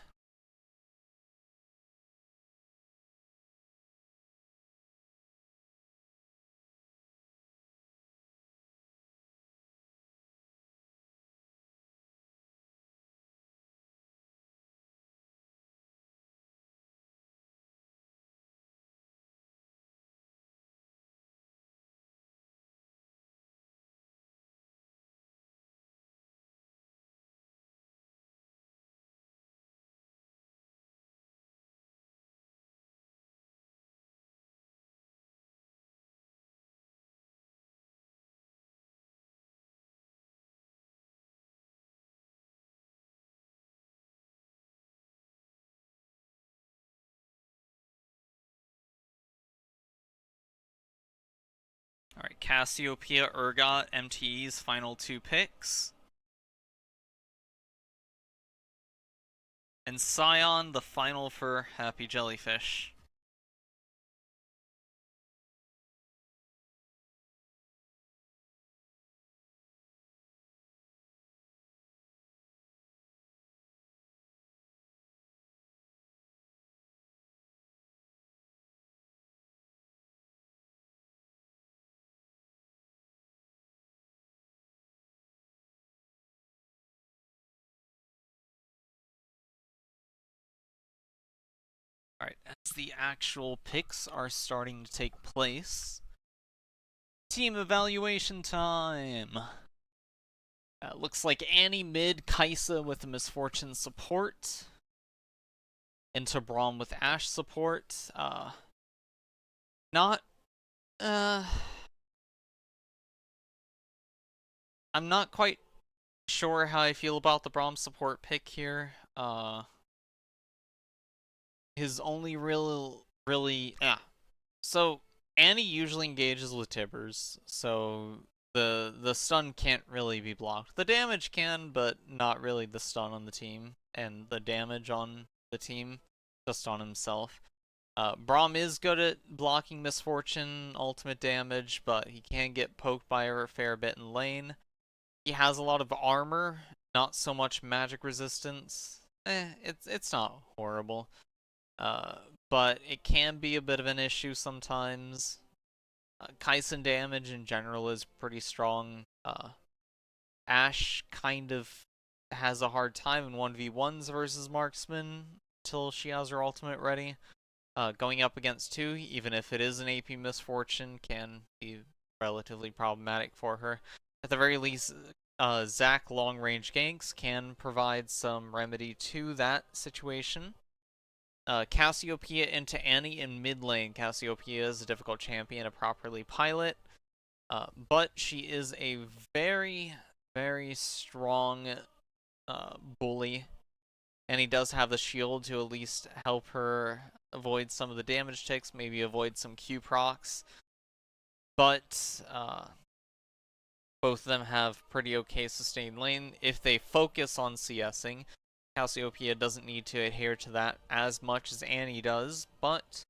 Alright, Cassiopeia, Urgot, MTE's final two picks. And Scion, the final for Happy Jellyfish. Alright, as the actual picks are starting to take place, team evaluation time! Looks like Annie mid, Kaisa with Misfortune support, into Braum with Ashe support. Not, uh, I'm not quite sure how I feel about the Braum support pick here. His only really, yeah. So Annie usually engages with Tibbers, so the stun can't really be blocked. The damage can, but not really the stun on the team, and the damage on the team, just on himself. Braum is good at blocking Misfortune ultimate damage, but he can get poked by her a fair bit in lane. He has a lot of armor, not so much magic resistance. It's not horrible. Uh, but it can be a bit of an issue sometimes. Kaisen damage in general is pretty strong. Ashe kind of has a hard time in 1v1s versus marksman until she has her ultimate ready. Going up against 2, even if it is an AP misfortune, can be relatively problematic for her. At the very least, Zac long-range ganks can provide some remedy to that situation. Cassiopeia into Annie in mid lane. Cassiopeia is a difficult champion to properly pilot, but she is a very, very strong bully, and he does have the shield to at least help her avoid some of the damage ticks, maybe avoid some Q procs. But both of them have pretty okay sustained lane. If they focus on CSing, Cassiopeia doesn't need to adhere to that as much as Annie does, but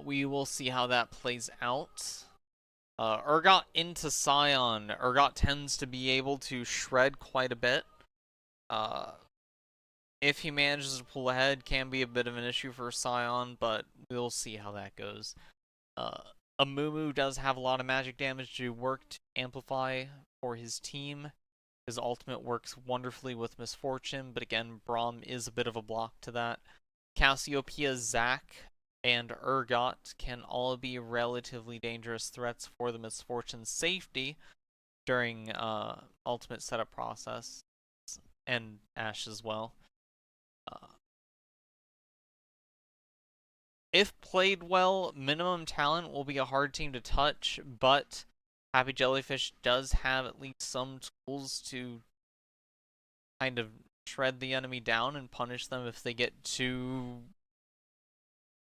we will see how that plays out. Urgot into Scion. Urgot tends to be able to shred quite a bit. If he manages to pull ahead, can be a bit of an issue for Scion, but we'll see how that goes. Amumu does have a lot of magic damage to work to amplify for his team. His ultimate works wonderfully with Misfortune, but again, Braum is a bit of a block to that. Cassiopeia, Zac, and Urgot can all be relatively dangerous threats for the Misfortune's safety during ultimate setup process, and Ashe as well. If played well, Minimum Talent will be a hard team to touch, but Happy Jellyfish does have at least some tools to kind of shred the enemy down and punish them if they get too...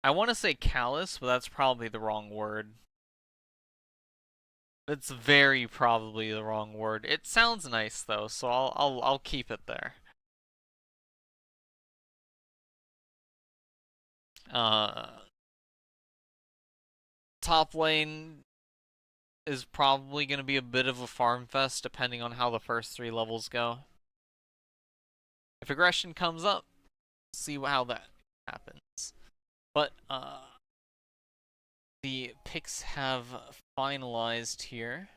I want to say callous, but that's probably the wrong word. It's very probably the wrong word. It sounds nice though, so I'll keep it there. Top lane is probably going to be a bit of a farm fest depending on how the first 3 levels go. If aggression comes up, see how that happens. But the picks have finalized here.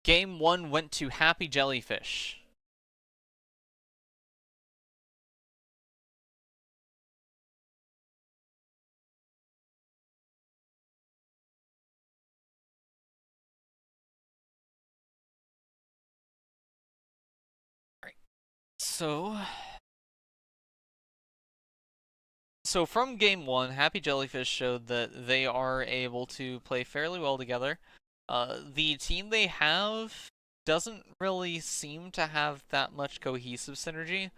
Game 1 went to Happy Jellyfish. So from game 1, Happy Jellyfish showed that they are able to play fairly well together. The team they have doesn't really seem to have that much cohesive synergy.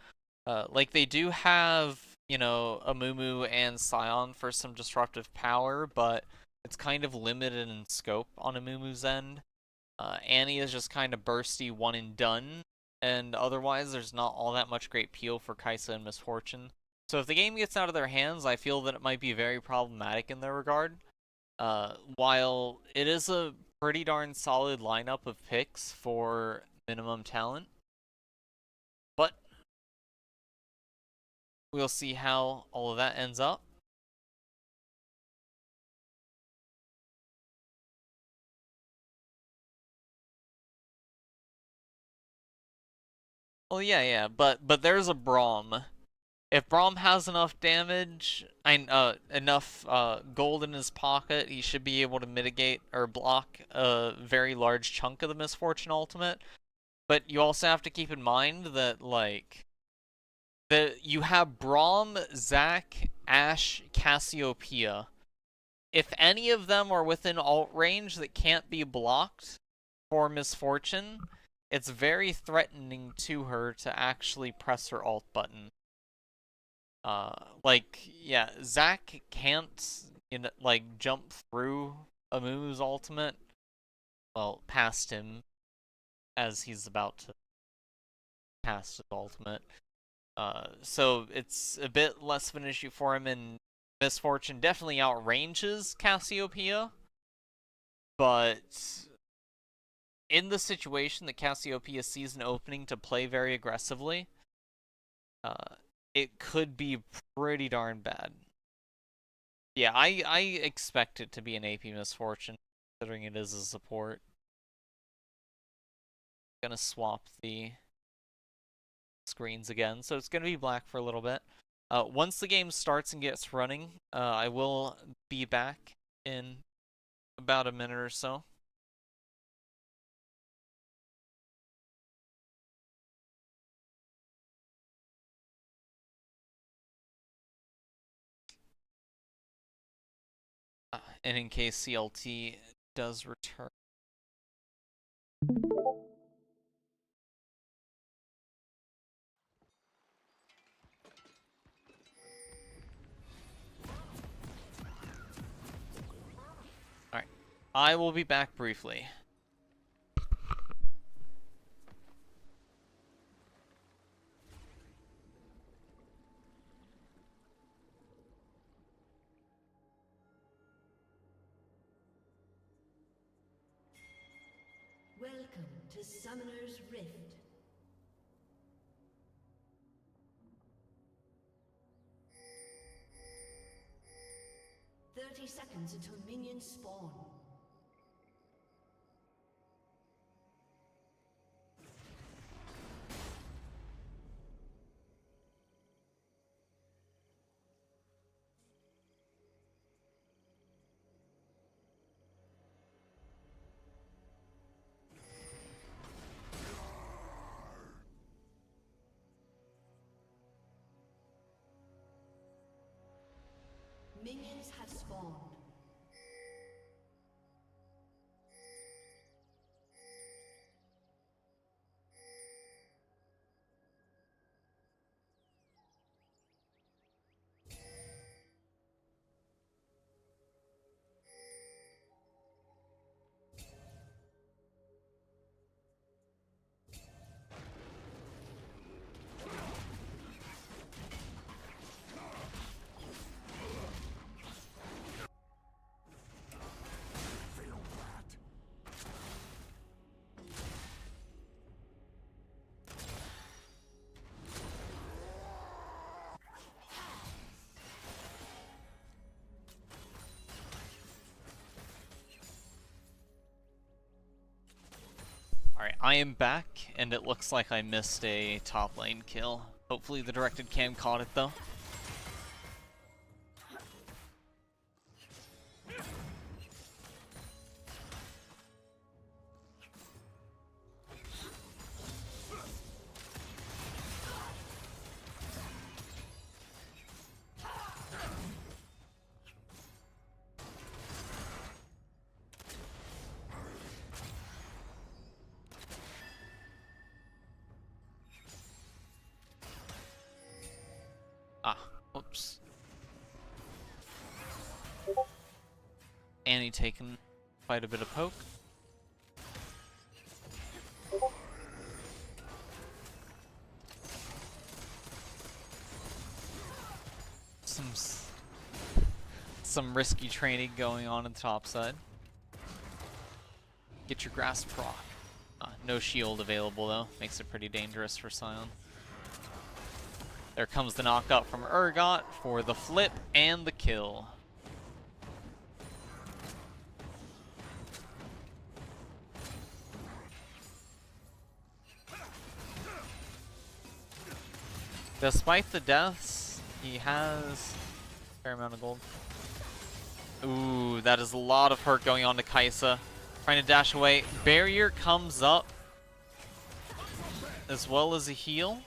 Like they do have, you know, Amumu and Scion for some disruptive power, but it's kind of limited in scope on Amumu's end. Annie is just kind of bursty, one and done, and otherwise there's not all that much great peel for Kaisa and Misfortune. So if the game gets out of their hands, I feel that it might be very problematic in their regard. While it is a pretty darn solid lineup of picks for minimum talent, but we'll see how all of that ends up. Well, yeah, but there's a Braum. If Braum has enough damage, enough gold in his pocket, he should be able to mitigate or block a very large chunk of the Misfortune ultimate. But you also have to keep in mind that like you have Braum, Zac, Ashe, Cassiopeia. If any of them are within ult range that can't be blocked for Misfortune, it's very threatening to her to actually press her ult button. Like, yeah, Zac can't, you know, like, jump through Amumu's ultimate. Well, past him, as he's about to cast his ultimate. So it's a bit less of an issue for him, and Misfortune definitely outranges Cassiopeia. But in the situation that Cassiopeia sees an opening to play very aggressively, it could be pretty darn bad. Yeah, I expect it to be an AP misfortune, considering it is a support. Gonna swap the screens again, so it's gonna be black for a little bit. Once the game starts and gets running, I will be back in about a minute or so. And in case CLT does return. Alright, I will be back briefly. Welcome to Summoner's Rift. Seconds until minions spawn. Minions have spawned. Alright, I am back, and it looks like I missed a top lane kill. Hopefully the directed cam caught it though. Ah, whoops. Annie taking quite a bit of poke. Some risky training going on the top side. Get your grasp proc. No shield available though, makes it pretty dangerous for Sion. There comes the knockup from Urgot for the flip and the kill. Despite the deaths, he has a fair amount of gold. Ooh, that is a lot of hurt going on to Kaisa. Trying to dash away. Barrier comes up, as well as a heal.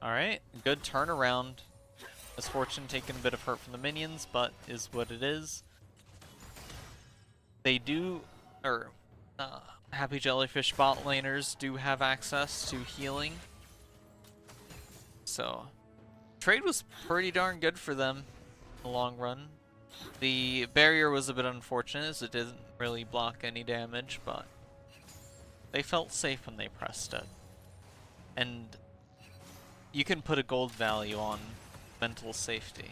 Alright, good turnaround. Misfortune taking a bit of hurt from the minions, but is what it is. They do, Happy Jellyfish bot laners do have access to healing. So, trade was pretty darn good for them in the long run. The barrier was a bit unfortunate as it didn't really block any damage, but they felt safe when they pressed it. And you can put a gold value on mental safety.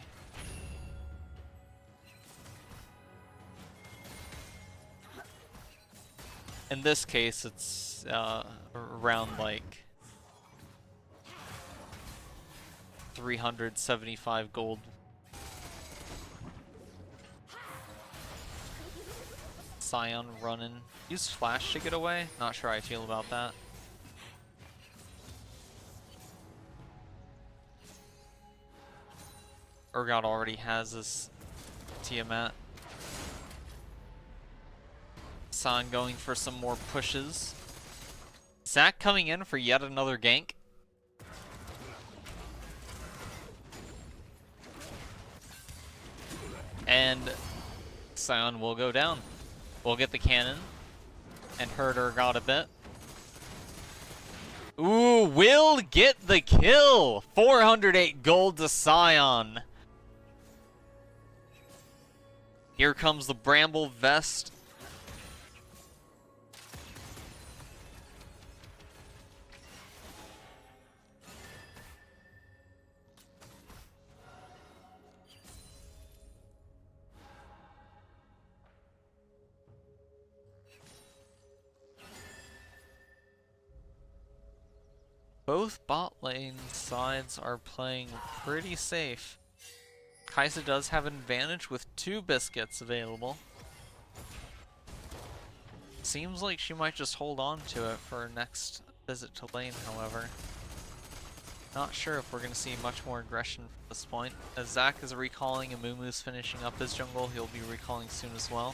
In this case, it's around like 375 gold. Scion running. Use flash to get away? Not sure how I feel about that. Urgot already has this Tiamat. Scion going for some more pushes. Zac coming in for yet another gank. And Scion will go down. We'll get the cannon and hurt Urgot a bit. Ooh, will get the kill! 408 gold to Scion. Here comes the Bramble Vest. Both bot lane sides are playing pretty safe. Kai'Sa does have an advantage with 2 biscuits available. Seems like she might just hold on to it for her next visit to lane, however. Not sure if we're going to see much more aggression from this point. As Zac is recalling and Mumu's finishing up his jungle, he'll be recalling soon as well.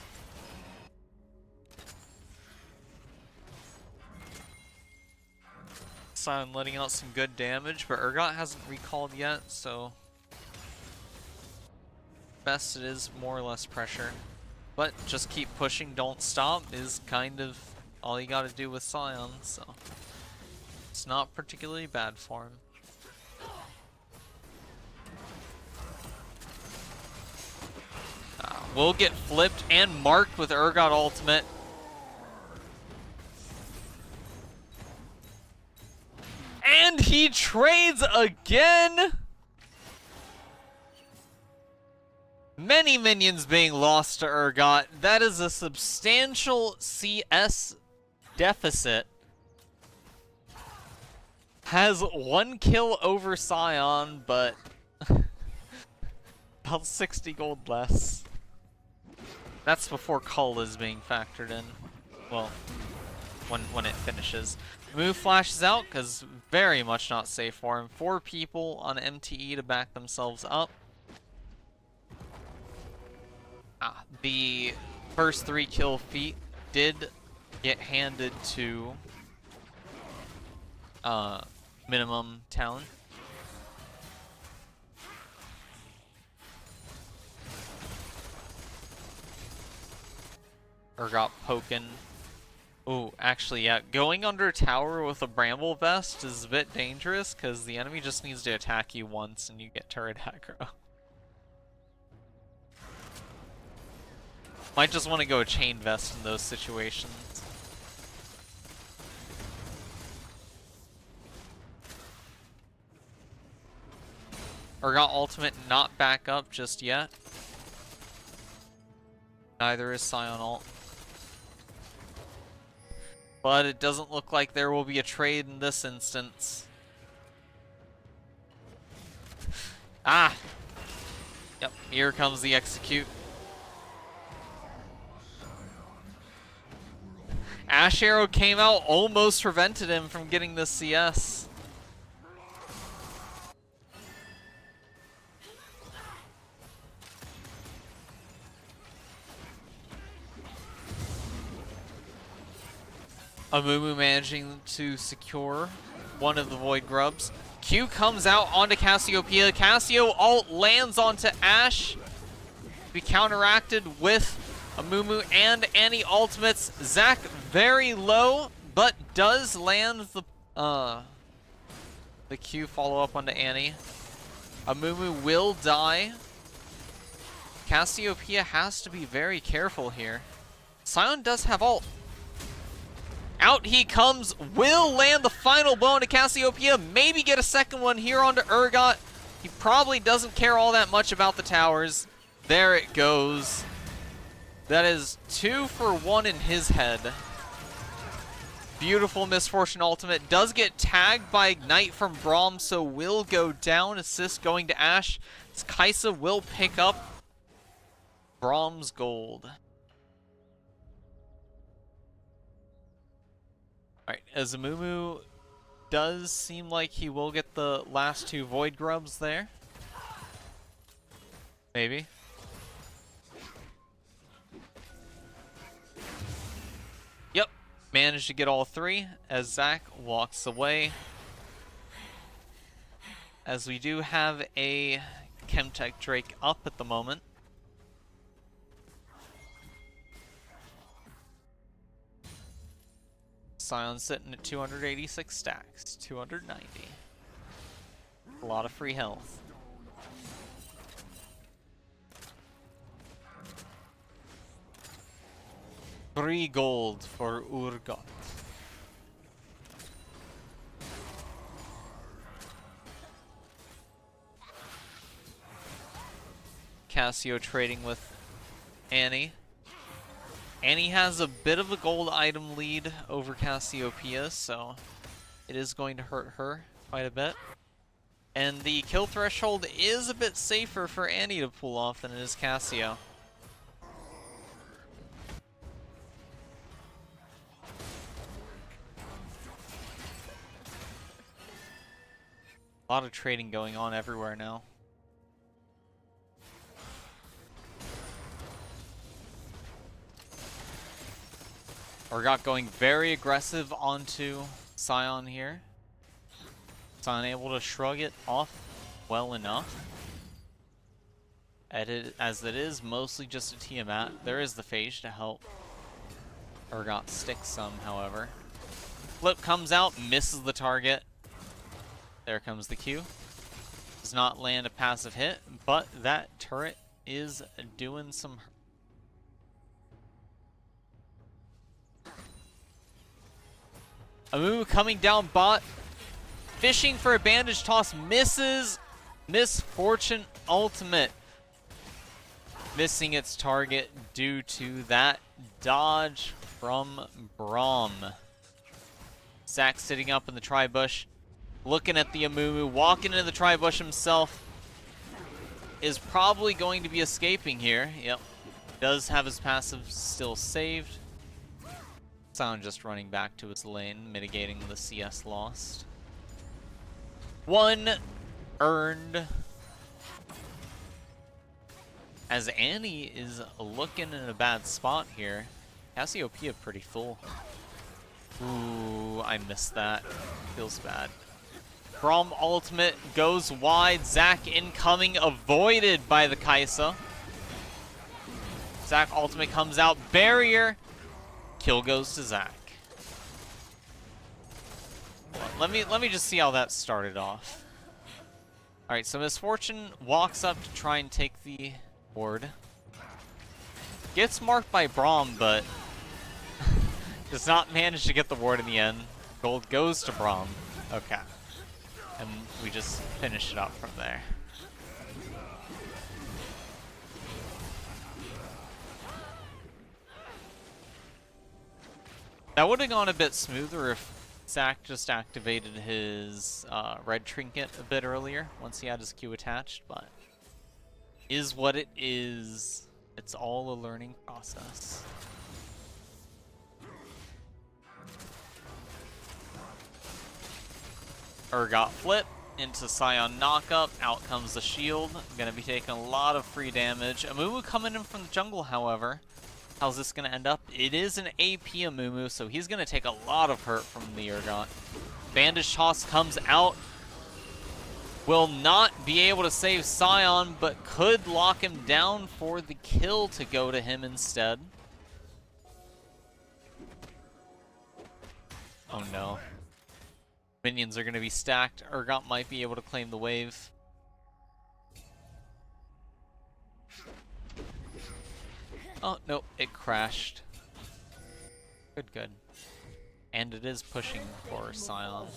Scion letting out some good damage, but Urgot hasn't recalled yet, so best it is more or less pressure. But just keep pushing, don't stop is kind of all you gotta do with Scion, so it's not particularly bad for him. Will get flipped and marked with Urgot ultimate. And he trades again! Many minions being lost to Urgot. That is a substantial CS deficit. Has 1 kill over Scion, but about 60 gold less. That's before Cull is being factored in. Well, when it finishes. Move flashes out, because very much not safe for him. 4 people on MTE to back themselves up. The first 3 kill feat did get handed to minimum talent. Urgot poking. Ooh, actually, yeah, going under tower with a Bramble Vest is a bit dangerous because the enemy just needs to attack you once and you get turret aggro. Might just want to go Chain Vest in those situations. Urgot ultimate not back up just yet. Neither is Scion ult. But it doesn't look like there will be a trade in this instance. Ah! Yep, here comes the execute. Ash Arrow came out, almost prevented him from getting the CS. Amumu managing to secure one of the Void Grubs. Q comes out onto Cassiopeia. Cassio ult lands onto Ashe. Be counteracted with Amumu and Annie ultimates. Zac very low, but does land the Q follow up onto Annie. Amumu will die. Cassiopeia has to be very careful here. Scion does have ult. Out he comes, will land the final blow into Cassiopeia, maybe get a second one here onto Urgot. He probably doesn't care all that much about the towers. There it goes. That is 2 for 1 in his head. Beautiful Misfortune ultimate. Does get tagged by Ignite from Braum, so will go down. Assist going to Ashe. Kaisa will pick up Braum's gold. Alright, as Amumu does seem like he will get the last 2 Void Grubs there. Maybe. Yep, managed to get all 3 as Zach walks away. As we do have a Chemtech Drake up at the moment. Scion sitting at 286 stacks, 290. A lot of free health. Free gold for Urgot. Cassio trading with Annie. Annie has a bit of a gold item lead over Cassiopeia, so it is going to hurt her quite a bit. And the kill threshold is a bit safer for Annie to pull off than it is Cassio. A lot of trading going on everywhere now. Urgot going very aggressive onto Scion here. Scion able to shrug it off well enough. As it is mostly just a Tiamat. There is the Phage to help Urgot stick some, however. Flip comes out, misses the target. There comes the Q. Does not land a passive hit, but that turret is doing some. Amumu coming down bot, fishing for a bandage toss, misses. Misfortune ultimate missing its target due to that dodge from Braum. Zach sitting up in the tri-bush, looking at the Amumu, walking into the tri-bush himself. Is probably going to be escaping here. Yep, does have his passive still saved. Sound just running back to his lane, mitigating the CS lost. 1 earned. As Annie is looking in a bad spot here. Cassiopeia pretty full. Ooh, I missed that. Feels bad. Braum ultimate goes wide. Zach incoming, avoided by the Kaisa. Zach ultimate comes out, barrier. Kill goes to Zach. Let me just see how that started off. Alright, so Misfortune walks up to try and take the ward. Gets marked by Braum, but does not manage to get the ward in the end. Gold goes to Braum. Okay. And we just finish it up from there. That would have gone a bit smoother if Zach just activated his red trinket a bit earlier, once he had his Q attached, but is what it is. It's all a learning process. Urgot flip into Scion knockup, out comes the shield. Gonna be taking a lot of free damage. Amumu coming in from the jungle, however. How's this gonna end up? It is an AP Amumu, so he's gonna take a lot of hurt from the Urgot. Bandage toss comes out. Will not be able to save Scion, but could lock him down for the kill to go to him instead. Oh no. Minions are gonna be stacked. Urgot might be able to claim the wave. Oh, no, it crashed. Good, good. And it is pushing for Scion.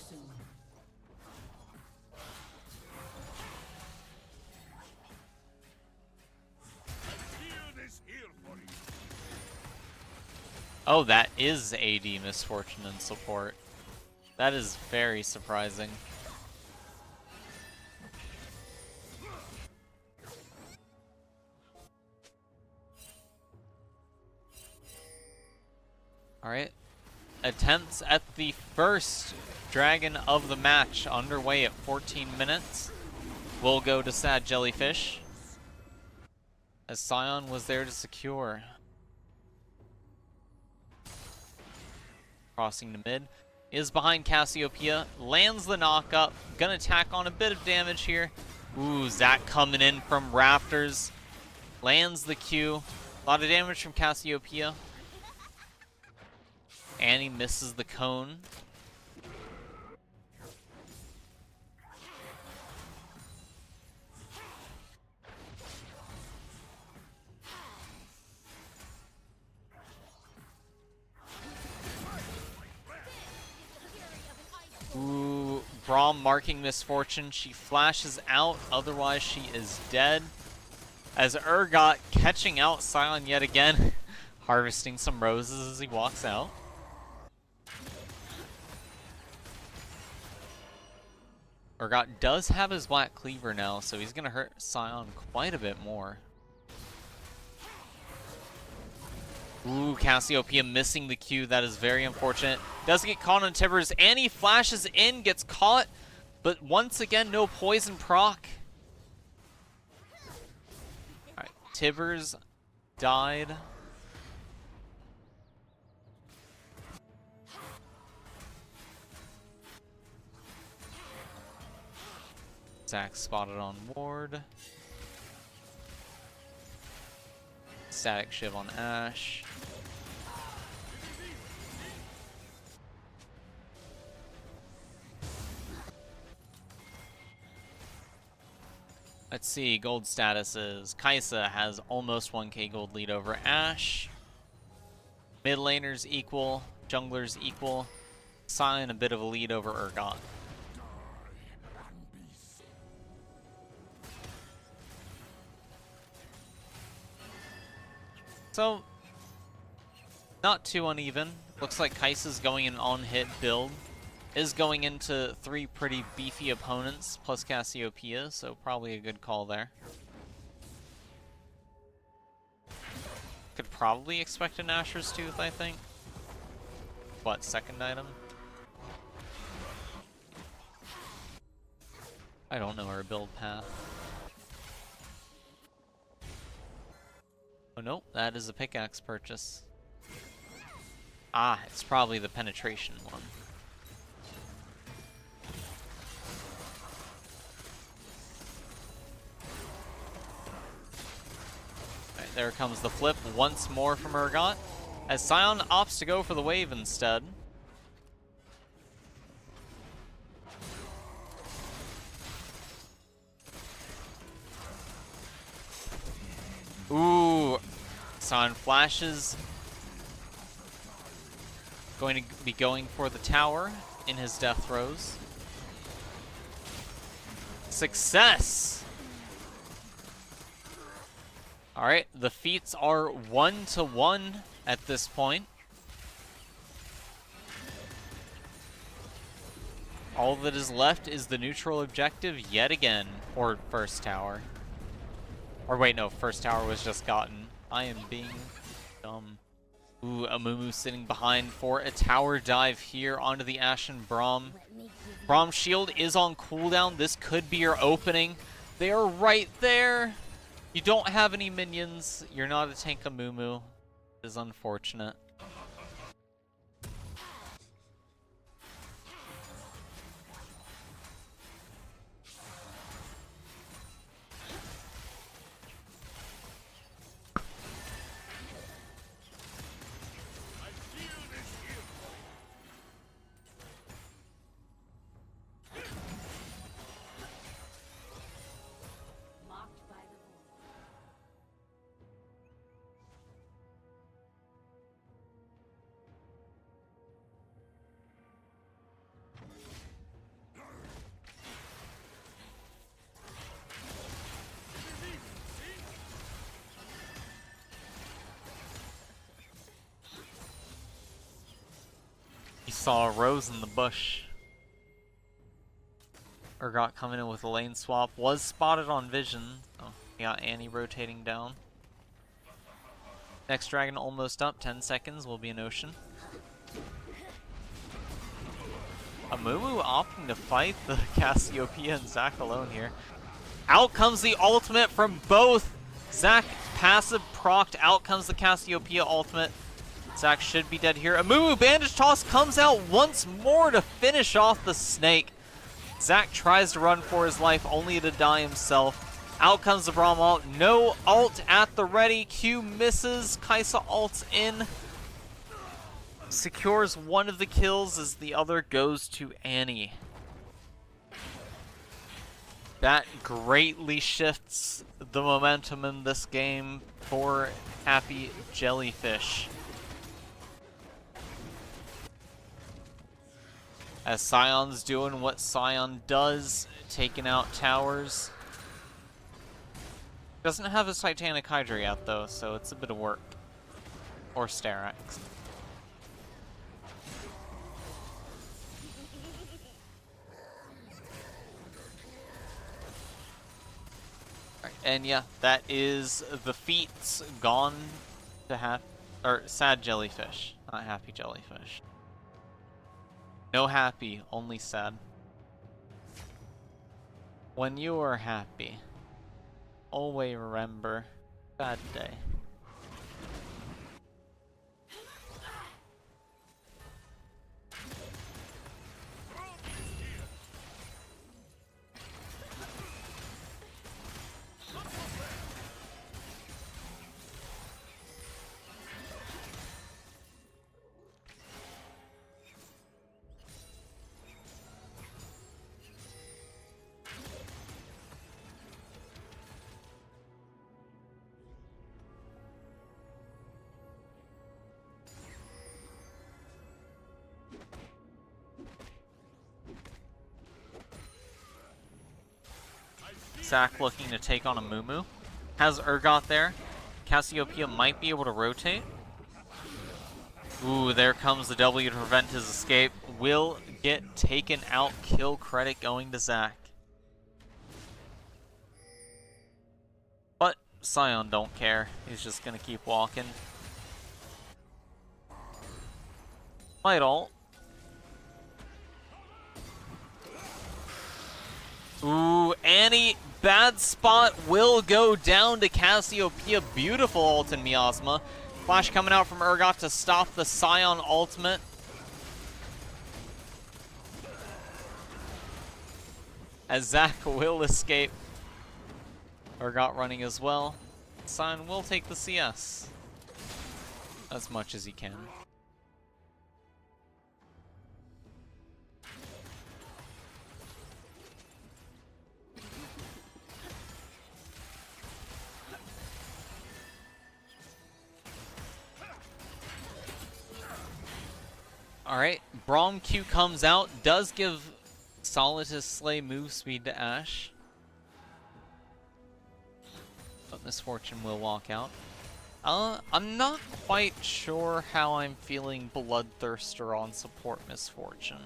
Oh, that is AD Misfortune and support. That is very surprising. Alright. Attempts at the first dragon of the match underway at 14 minutes. Will go to Sad Jellyfish, as Scion was there to secure. Crossing to mid. Is behind Cassiopeia. Lands the knock-up. Gonna tack on a bit of damage here. Ooh, Zac coming in from Rafters. Lands the Q. A lot of damage from Cassiopeia. Annie misses the cone. Ooh, Braum marking Misfortune. She flashes out, otherwise she is dead. As Urgot catching out Scion yet again, harvesting some roses as he walks out. Urgot does have his Black Cleaver now, so he's going to hurt Scion quite a bit more. Ooh, Cassiopeia missing the Q. That is very unfortunate. Does get caught on Tibbers. Annie flashes in, gets caught, but once again, no poison proc. Alright, Tibbers died. Zac spotted on ward. Static Shiv on Ashe. Let's see, gold statuses. Kai'Sa has almost 1k gold lead over Ashe. Mid laners equal, junglers equal. Scion a bit of a lead over Urgot. So, not too uneven. Looks like Kai'Sa's going an on-hit build. Is going into 3 pretty beefy opponents, plus Cassiopeia, so probably a good call there. Could probably expect a Nashor's Tooth, I think. What, second item? I don't know her build path. Oh nope, that is a pickaxe purchase. Ah, it's probably the penetration one. Alright, there comes the flip once more from Urgot, as Scion opts to go for the wave instead. Ooh, Scion flashes. Going to be going for the tower in his death throes. Success! Alright, the feats are 1-1 at this point. All that is left is the neutral objective yet again, or first tower. Or wait, no, first tower was just gotten. I am being dumb. Ooh, Amumu sitting behind for a tower dive here onto the Ashen Braum. Braum's shield is on cooldown. This could be your opening. They are right there. You don't have any minions. You're not a tank Amumu. It is unfortunate. You saw a rose in the bush. Urgot coming in with a lane swap. Was spotted on vision. Oh, we got Annie rotating down. Next dragon almost up. 10 seconds will be an ocean. Amumu opting to fight the Cassiopeia and Zac alone here. Out comes the ultimate from both. Zac passive procced. Out comes the Cassiopeia ultimate. Zac should be dead here. Amumu bandage toss comes out once more to finish off the snake. Zac tries to run for his life, only to die himself. Out comes the Braum ult. No ult at the ready. Q misses. Kai'Sa ults in. Secures one of the kills as the other goes to Annie. That greatly shifts the momentum in this game for Happy Jellyfish. As Sion's doing what Sion does, taking out towers. Doesn't have his Titanic Hydra yet though, so it's a bit of work. Or Sterak's. And yeah, that is the feats gone to sad Jellyfish, not Happy Jellyfish. No happy, only sad. When you are happy, always remember bad day. Zac looking to take on Amumu. Has Urgot there. Cassiopeia might be able to rotate. Ooh, there comes the W to prevent his escape. Will get taken out. Kill credit going to Zac. But Sion don't care. He's just gonna keep walking. Might ult. Ooh, Annie, bad spot will go down to Cassiopeia. Beautiful ult in Miasma. Flash coming out from Urgot to stop the Sion ultimate. As Zac will escape. Urgot running as well. Sion will take the CS. As much as he can. Alright, Braum Q comes out, does give Solidus Slay move speed to Ashe. But Misfortune will walk out. I'm not quite sure how I'm feeling Bloodthirster on support Misfortune.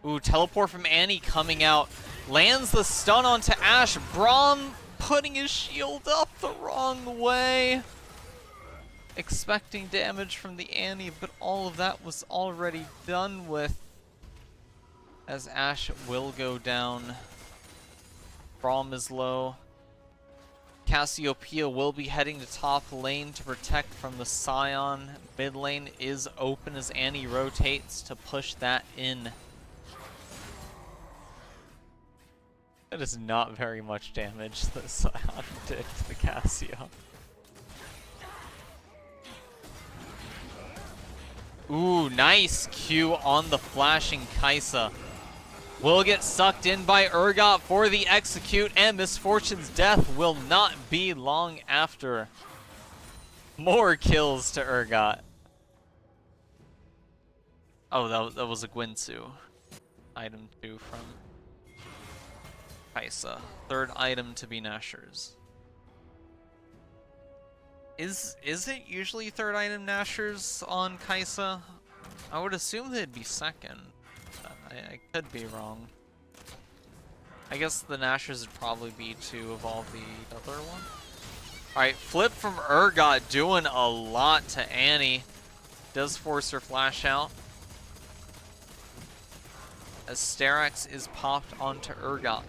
Ooh, teleport from Annie coming out. Lands the stun onto Ashe. Braum putting his shield up the wrong way. Expecting damage from the Annie, but all of that was already done with. As Ashe will go down. Braum is low. Cassiopeia will be heading to top lane to protect from the Sion. Mid lane is open as Annie rotates to push that in. That is not very much damage that Sion did to the Cassio. Ooh, nice Q on the flashing Kai'Sa. Will get sucked in by Urgot for the execute, and Misfortune's death will not be long after. More kills to Urgot. Oh, that was a Gwynsu. Item 2 from Kai'Sa. Third item to be Nashor's. Is it usually third item Nashor's on Kai'Sa? I would assume they'd be second. I could be wrong. I guess the Nashers would probably be to evolve the other one. Alright, flip from Urgot doing a lot to Annie. Does force her flash out. As Sterak's is popped onto Urgot.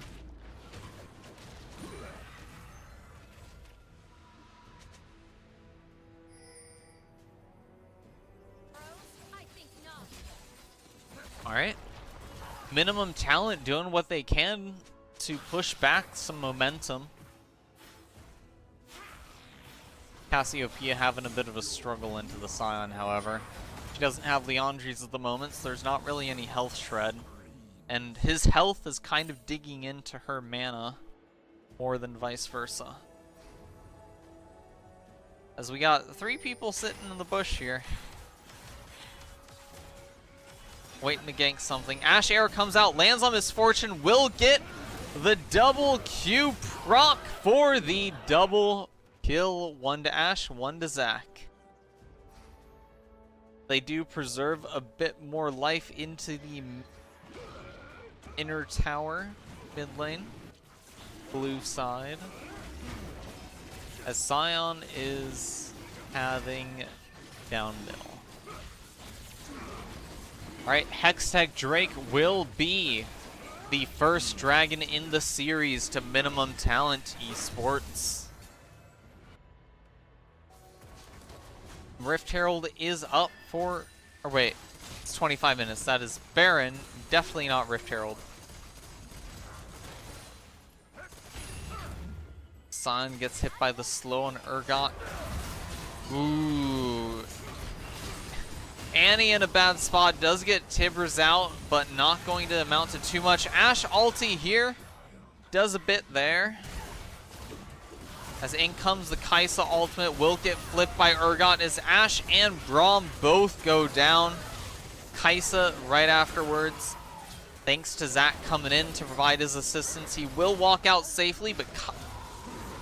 Alright. Minimum Talent doing what they can to push back some momentum. Cassiopeia having a bit of a struggle into the Scion, however. She doesn't have Leandri's at the moment, so there's not really any health shred. And his health is kind of digging into her mana more than vice versa. As we got 3 people sitting in the bush here. Waiting to gank something. Ash Arrow comes out, lands on Misfortune, will get the double Q proc for the double kill. 1 to Ash, 1 to Zac. They do preserve a bit more life into the inner tower, mid lane, blue side. As Scion is having down middle. Alright, Hextech Drake will be the first dragon in the series to minimum talent esports. Rift Herald is up for, or wait, it's 25 minutes. That is Baron, definitely not Rift Herald. Scion gets hit by the slow on Urgot. Ooh. Annie in a bad spot, does get Tibbers out, but not going to amount to too much. Ashe ulti here, does a bit there. As in comes the Kai'Sa ultimate, will get flipped by Urgot as Ashe and Braum both go down. Kai'Sa right afterwards. Thanks to Zac coming in to provide his assistance. He will walk out safely, but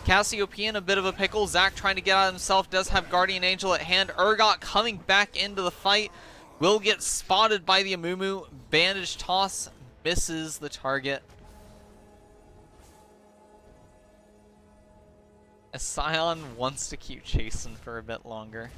Cassiopeia in a bit of a pickle. Zac trying to get out himself, does have Guardian Angel at hand. Urgot coming back into the fight. Will get spotted by the Amumu. Bandage toss misses the target. As Scion wants to keep chasing for a bit longer.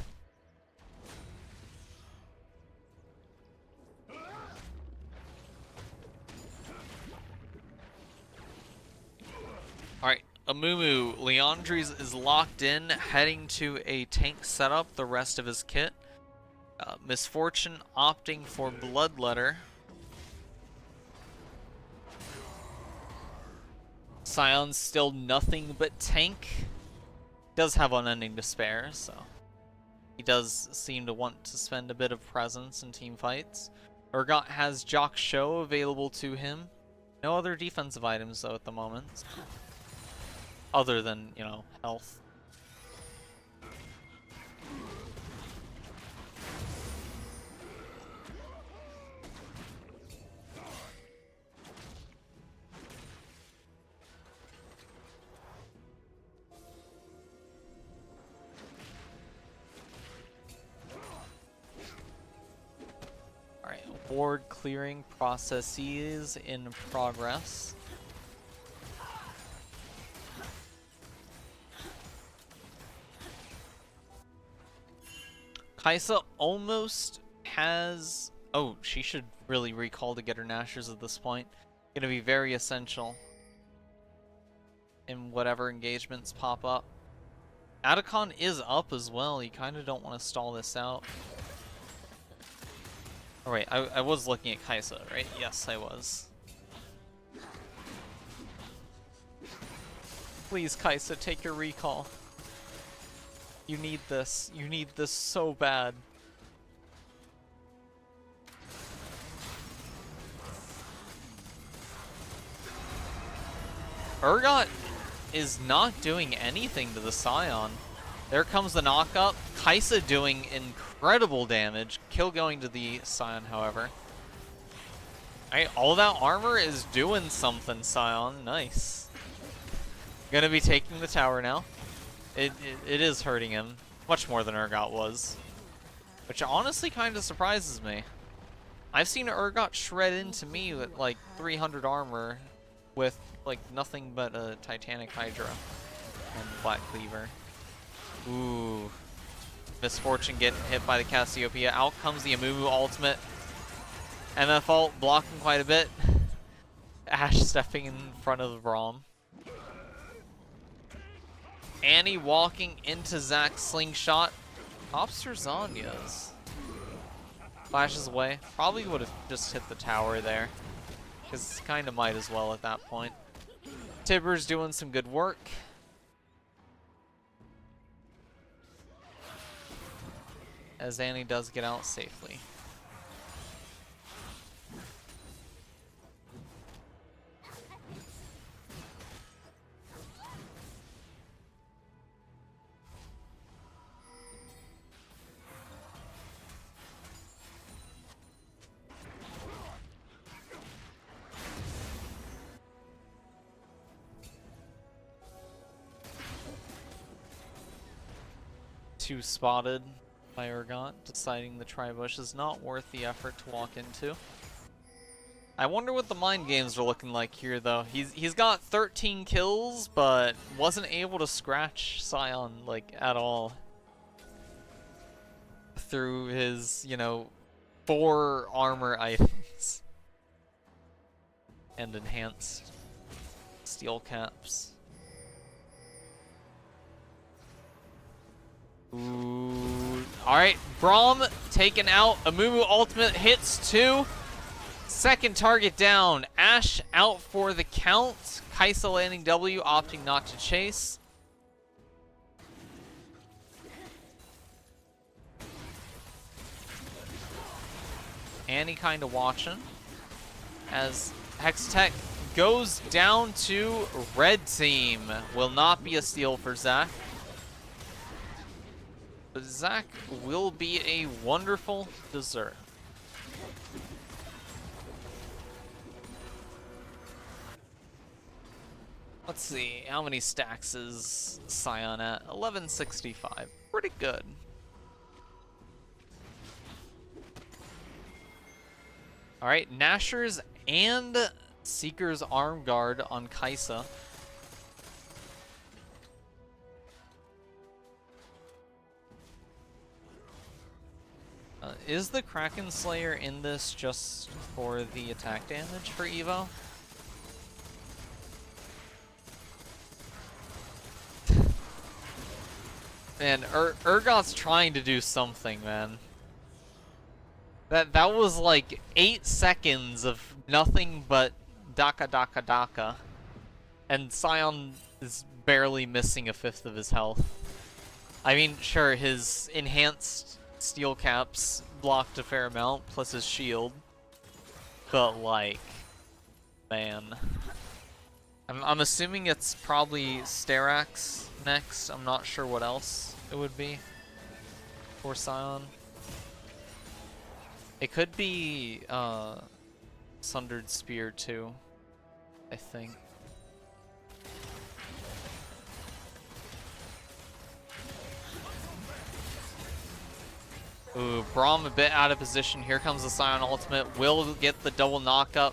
Alright, Amumu, Leandri's is locked in, heading to a tank setup, the rest of his kit. Misfortune opting for Bloodletter. Scion's still nothing but tank. Does have Unending Despair, so he does seem to want to spend a bit of presence in team fights. Urgot has Jock Show available to him. No other defensive items though at the moment. Other than, you know, health. Alright, board clearing processes in progress. Kai'Sa almost has... Oh, she should really recall to get her Nashers at this point. Gonna be very essential in whatever engagements pop up. Atacon is up as well. You kind of don't want to stall this out. Oh wait, I was looking at Kai'Sa, right? Yes, I was. Please, Kai'Sa, take your recall. You need this. You need this so bad. Urgot is not doing anything to the Scion. There comes the knock-up. Kai'Sa doing incredible damage. Kill going to the Scion, however. Alright, all that armor is doing something, Scion. Nice. Gonna be taking the tower now. It is hurting him. Much more than Urgot was. which honestly kind of surprises me. I've seen Urgot shred into me with like 300 armor with like nothing but a Titanic Hydra and Black Cleaver. Ooh. Misfortune getting hit by the Cassiopeia. Out comes the Amumu ultimate. MF ult blocking quite a bit. Ashe stepping in front of the Braum. Annie walking into Zack's slingshot. Pops her Zanya's. Flashes away. Probably would have just hit the tower there. Because kind of might as well at that point. Tibber's doing some good work. As Annie does get out safely. Two spotted by Urgot, deciding the Tribush is not worth the effort to walk into. I wonder what the mind games are looking like here, though. He's got 13 kills, but wasn't able to scratch Sion, like, at all. Through his, you know, 4 armor items. And enhanced steel caps. Ooh. Alright, Braum taken out. Amumu ultimate hits 2. Second target down. Ashe out for the count. Kaisa landing W, opting not to chase. Annie kind of watching. As Hextech goes down to red team. Will not be a steal for Zack. But Zack will be a wonderful dessert. Let's see, how many stacks is Sion at? 1165. Pretty good. Alright, Nashor's and Seeker's arm guard on Kaisa. Is the Kraken Slayer in this just for the attack damage for Evo? Man, Urgot's trying to do something, man. That was like 8 seconds of nothing but Daka Daka Daka. And Sion is barely missing a fifth of his health. I mean, sure, his enhanced steel caps blocked a fair amount, plus his shield. But like, man. I'm assuming it's probably Sterax next. I'm not sure what else it would be for Sion. It could be Sundered Spear too, I think. Ooh, Braum a bit out of position. Here comes the Sion ultimate. Will get the double knockup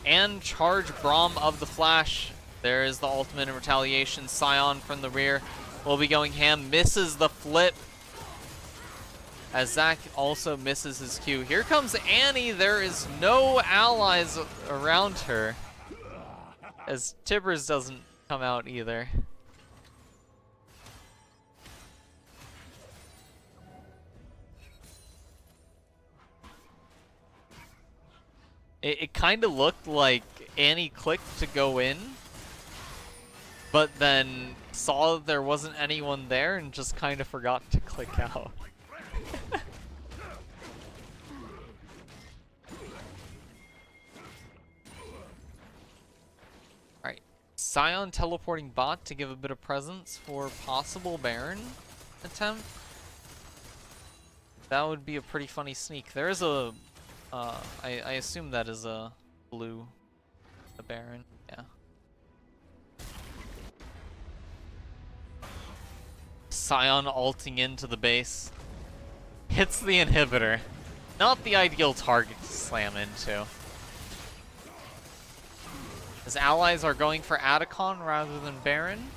and charge Braum of the flash. There is the ultimate in retaliation. Sion from the rear will be going ham. Misses the flip. As Zack also misses his Q. Here comes Annie. There is no allies around her. As Tibbers doesn't come out either. It kind of looked like Annie clicked to go in, but then saw that there wasn't anyone there and just kind of forgot to click out. Alright, Sion teleporting bot to give a bit of presence for possible Baron attempt. That would be a pretty funny sneak. There is a I assume that is a blue, a Baron, yeah. Sion ulting into the base. Hits the inhibitor. Not the ideal target to slam into. His allies are going for Atacon rather than Baron.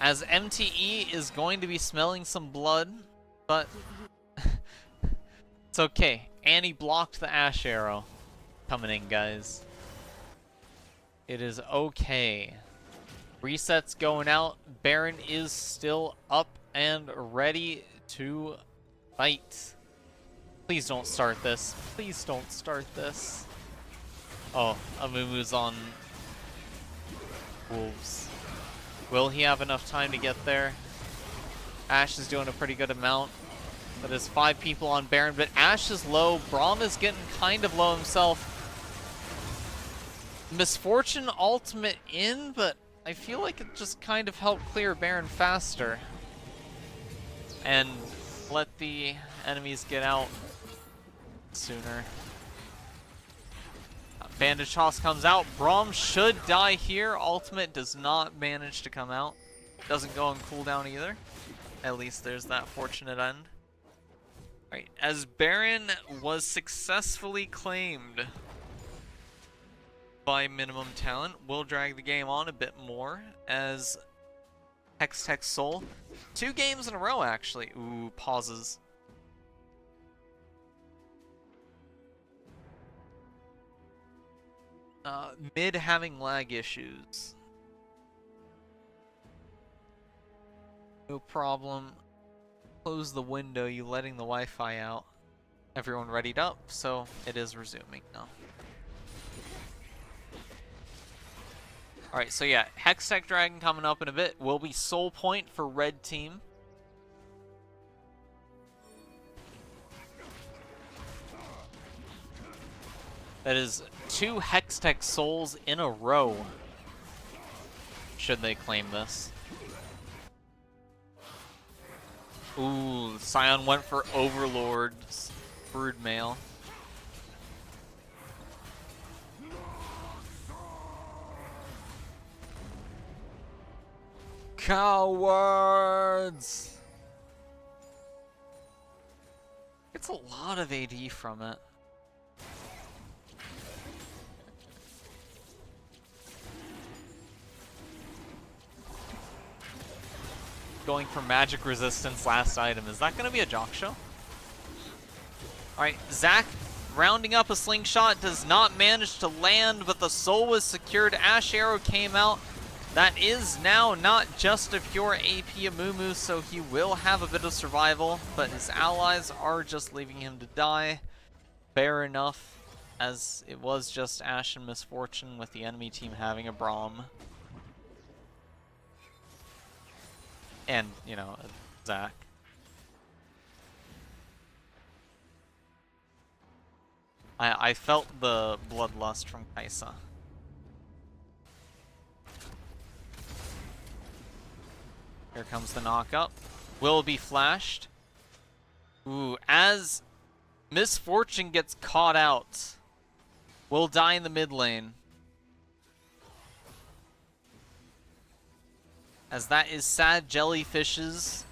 As MTE is going to be smelling some blood, but it's okay. Annie blocked the Ash Arrow coming in, guys. It is okay. Reset's going out. Baron is still up and ready to fight. Please don't start this. Please don't start this. Oh, Amumu's on Wolves. Will he have enough time to get there? Ashe is doing a pretty good amount. But there's 5 people on Baron, but Ashe is low. Braum is getting kind of low himself. Misfortune ultimate in, but I feel like it just kind of helped clear Baron faster. And let the enemies get out sooner. Bandage Toss comes out. Braum should die here. Ultimate does not manage to come out. Doesn't go on cooldown either. At least there's that fortunate end. Alright, as Baron was successfully claimed by Minimum Talent, we'll drag the game on a bit more as Hextech Soul. 2 games in a row, actually. Ooh, pauses. Mid having lag issues. No problem. Close the window, you letting the Wi-Fi out. Everyone readied up, so it is resuming now. Alright, so yeah, Hextech Dragon coming up in a bit will be soul point for red team. That is 2 Hextech souls in a row, should they claim this. Ooh, Scion went for Overlord's Broodmail. Cowards! It's a lot of AD from it. Going for magic resistance last item. Is that going to be a jock show? Alright, Zac rounding up a slingshot, does not manage to land, but the soul was secured. Ash Arrow came out. That is now not just a pure AP Amumu, so he will have a bit of survival, but his allies are just leaving him to die. Fair enough, as it was just Ash and Misfortune with the enemy team having a Braum. And, you know, Zac. I felt the bloodlust from Kai'Sa. Here comes the knock-up. Will be flashed. Ooh, as Misfortune gets caught out, will die in the mid lane. As that is sad Jellyfish's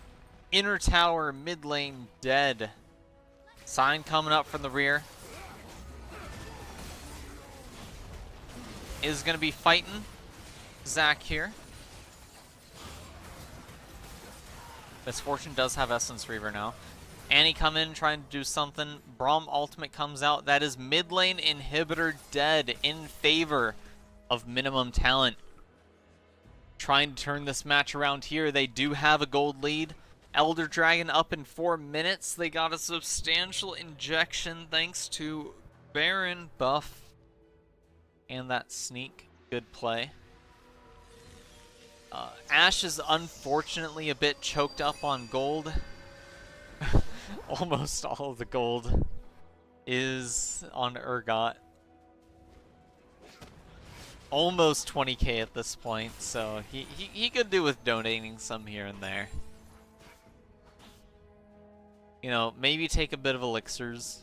inner tower mid lane dead. Sign coming up from the rear. Is going to be fighting Zac here. Misfortune does have Essence Reaver now. Annie come in trying to do something. Braum ultimate comes out. That is mid lane inhibitor dead in favor of Minimum Talent. Trying to turn this match around here. They do have a gold lead. Elder Dragon up in 4 minutes. They got a substantial injection thanks to Baron buff. And that sneak. Good play. Ashe is unfortunately a bit choked up on gold. Almost all of the gold is on Urgot. Almost 20k at this point, so he could do with donating some here and there. You know, maybe take a bit of elixirs.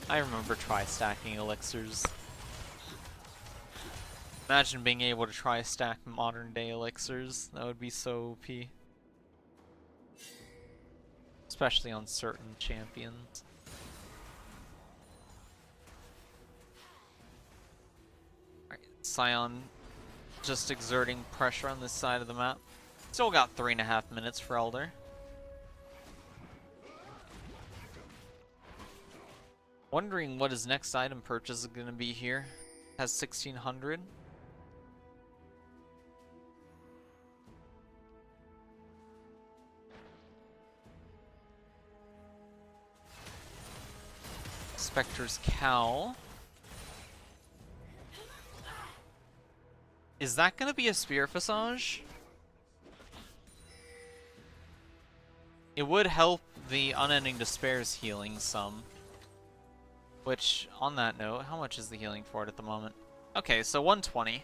I remember try-stacking elixirs. Imagine being able to try stack modern day elixirs. That would be so OP. Especially on certain champions. Alright, Scion just exerting pressure on this side of the map. Still got 3.5 minutes for Elder. Wondering what his next item purchase is going to be here. Has 1600. Spectre's Cowl. Is that going to be a Spear Visage? It would help the Unending Despair's healing some. Which, on that note, how much is the healing for it at the moment? Okay, so 120.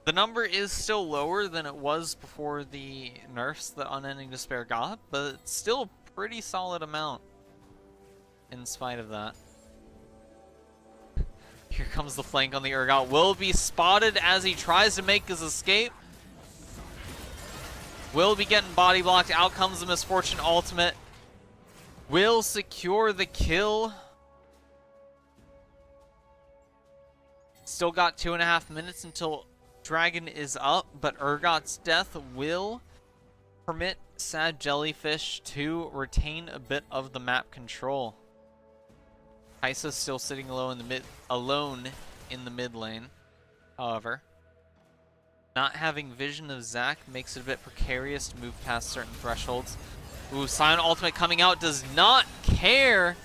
The number is still lower than it was before the nerfs that Unending Despair got, but it's still a pretty solid amount in spite of that. Here comes the flank on the Urgot. Will be spotted as he tries to make his escape. Will be getting body blocked. Out comes the Misfortune ultimate. Will secure the kill. Still got 2.5 minutes until Dragon is up, but Urgot's death will permit Sad Jellyfish to retain a bit of the map control. Kai'Sa's still sitting alone in the mid lane. However, not having vision of Zac makes it a bit precarious to move past certain thresholds. Ooh, Scion ultimate coming out, does not care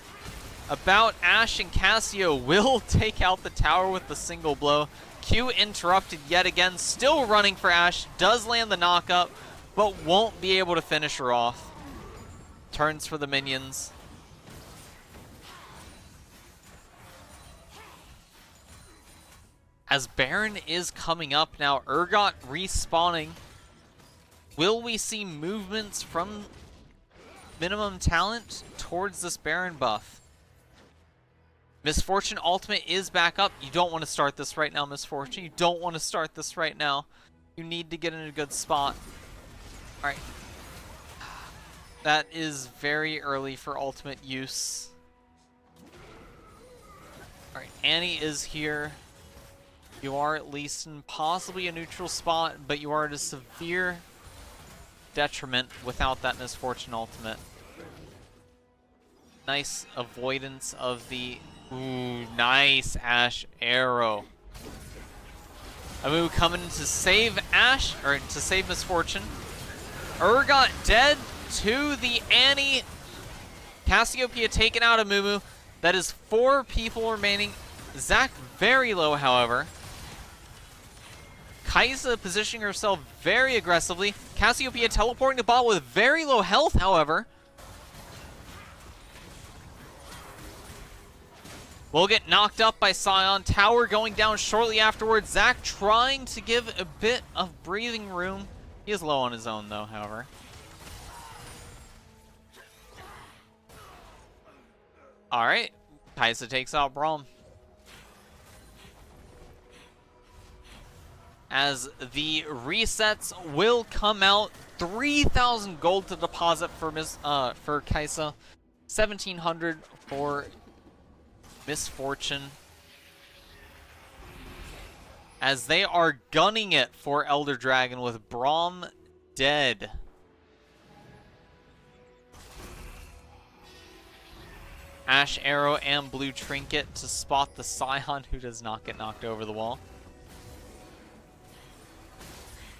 about Ashe, and Cassio will take out the tower with the single blow. Q interrupted yet again, still running for Ashe, does land the knockup, but won't be able to finish her off. Turns for the minions. As Baron is coming up now, Urgot respawning. Will we see movements from minimum talent towards this Baron buff? Misfortune ultimate is back up. You don't want to start this right now, Misfortune. You don't want to start this right now. You need to get in a good spot. Alright. That is very early for ultimate use. Alright, Annie is here. You are at least in possibly a neutral spot, but you are at a severe detriment without that Misfortune ultimate. Nice avoidance of the... Ooh, nice Ashe arrow. Amu coming to save Ashe, or to save Misfortune. Urgot dead to the Annie. Cassiopeia taken out of Mumu. That is 4 people remaining. Zac very low, however. Kai'Sa positioning herself very aggressively. Cassiopeia teleporting to bot with very low health, however. Will get knocked up by Scion. Tower going down shortly afterwards. Zac trying to give a bit of breathing room. He is low on his own, though, however. Alright. Kai'Sa takes out Braum. As the resets will come out. 3,000 gold to deposit for Kai'Sa. 1,700 for Misfortune. As they are gunning it for Elder Dragon with Braum dead. Ashe Arrow and Blue Trinket to spot the Scion, who does not get knocked over the wall.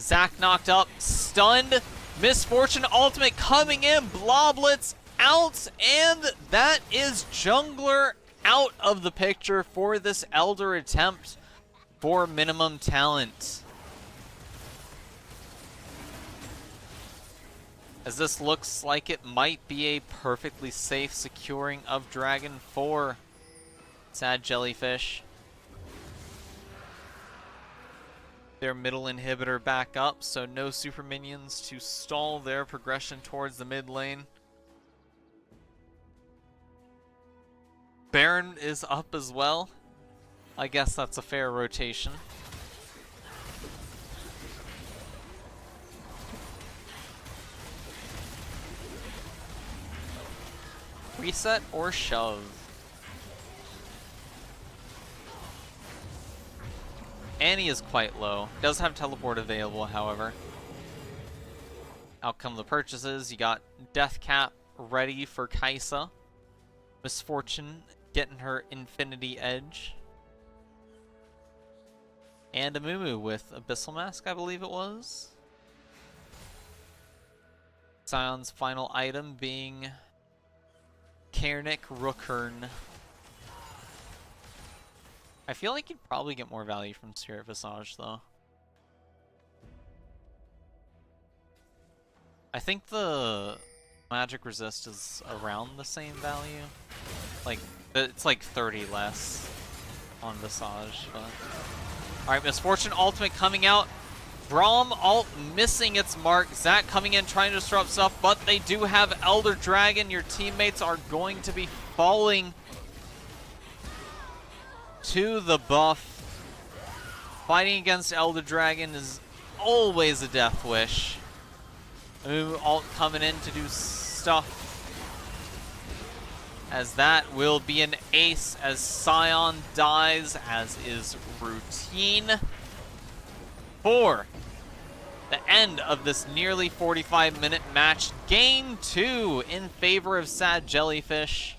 Zac knocked up, stunned. Misfortune ultimate coming in, Bloblets out, and that is Jungler out of the picture for this Elder attempt for minimum talent. As this looks like it might be a perfectly safe securing of Dragon for Sad Jellyfish. Their middle inhibitor back up, so no super minions to stall their progression towards the mid lane. Baron is up as well. I guess that's a fair rotation. Reset or shove? Annie is quite low. Does have teleport available, however. Out come the purchases. You got Death Cap ready for Kaisa. Misfortune getting her Infinity Edge. And a Mumu with Abyssal Mask, I believe it was. Sion's final item being Karnik Rookern. I feel like you'd probably get more value from Spirit Visage, though. I think the magic resist is around the same value. Like, it's like 30 less on Visage, but... Alright, Misfortune ultimate coming out. Braum ult missing its mark. Zac coming in trying to disrupt stuff, but they do have Elder Dragon. Your teammates are going to be falling to the buff. Fighting against Elder Dragon is always a death wish. Ooh, ult coming in to do stuff. As that will be an ace as Sion dies, as is routine. For the end of this nearly 45-minute match, game 2 in favor of Sad Jellyfish.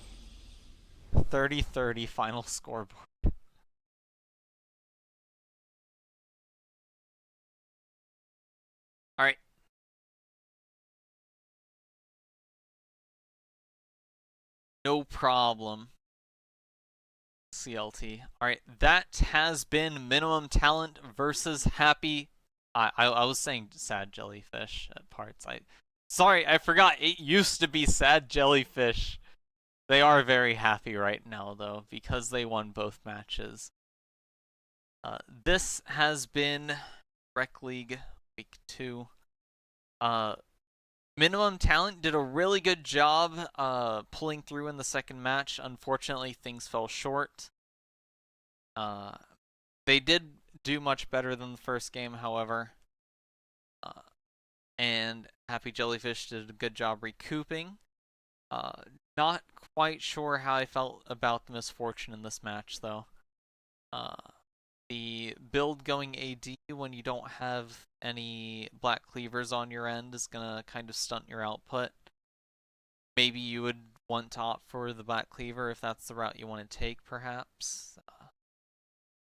30-30 final scoreboard. Alright. No problem. CLT. Alright, that has been Minimum Talent versus Happy. I was saying Sad Jellyfish at parts. Sorry, I forgot. It used to be Sad Jellyfish. They are very happy right now, though, because they won both matches. This has been Rec League Week 2. Minimum Talent did a really good job pulling through in the second match. Unfortunately, things fell short. They did do much better than the first game, however. And Happy Jellyfish did a good job recouping. Not quite sure how I felt about the Misfortune in this match, though. The build going AD when you don't have any Black Cleavers on your end is going to kind of stunt your output. Maybe you would want to opt for the Black Cleaver if that's the route you want to take, perhaps.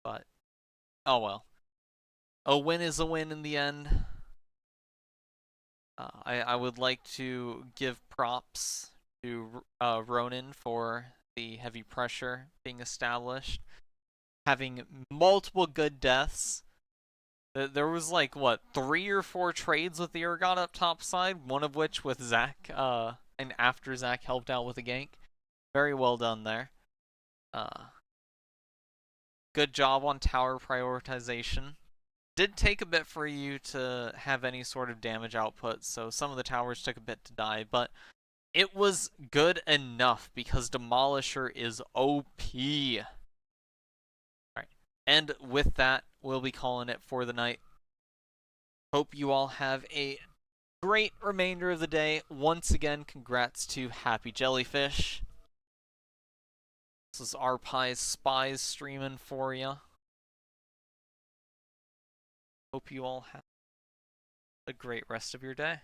But, oh well. A win is a win in the end. I would like to give props to Ronin for the heavy pressure being established. Having multiple good deaths. There was like, what, 3 or 4 trades with the Urgot up top side, one of which with Zac, and after Zac helped out with a gank. Very well done there. Good job on tower prioritization. Did take a bit for you to have any sort of damage output, so some of the towers took a bit to die, but it was good enough because Demolisher is OP. Alright, and with that, we'll be calling it for the night. Hope you all have a great remainder of the day. Once again, congrats to Happy Jellyfish. This is RPie's Spies streaming for you. Hope you all have a great rest of your day.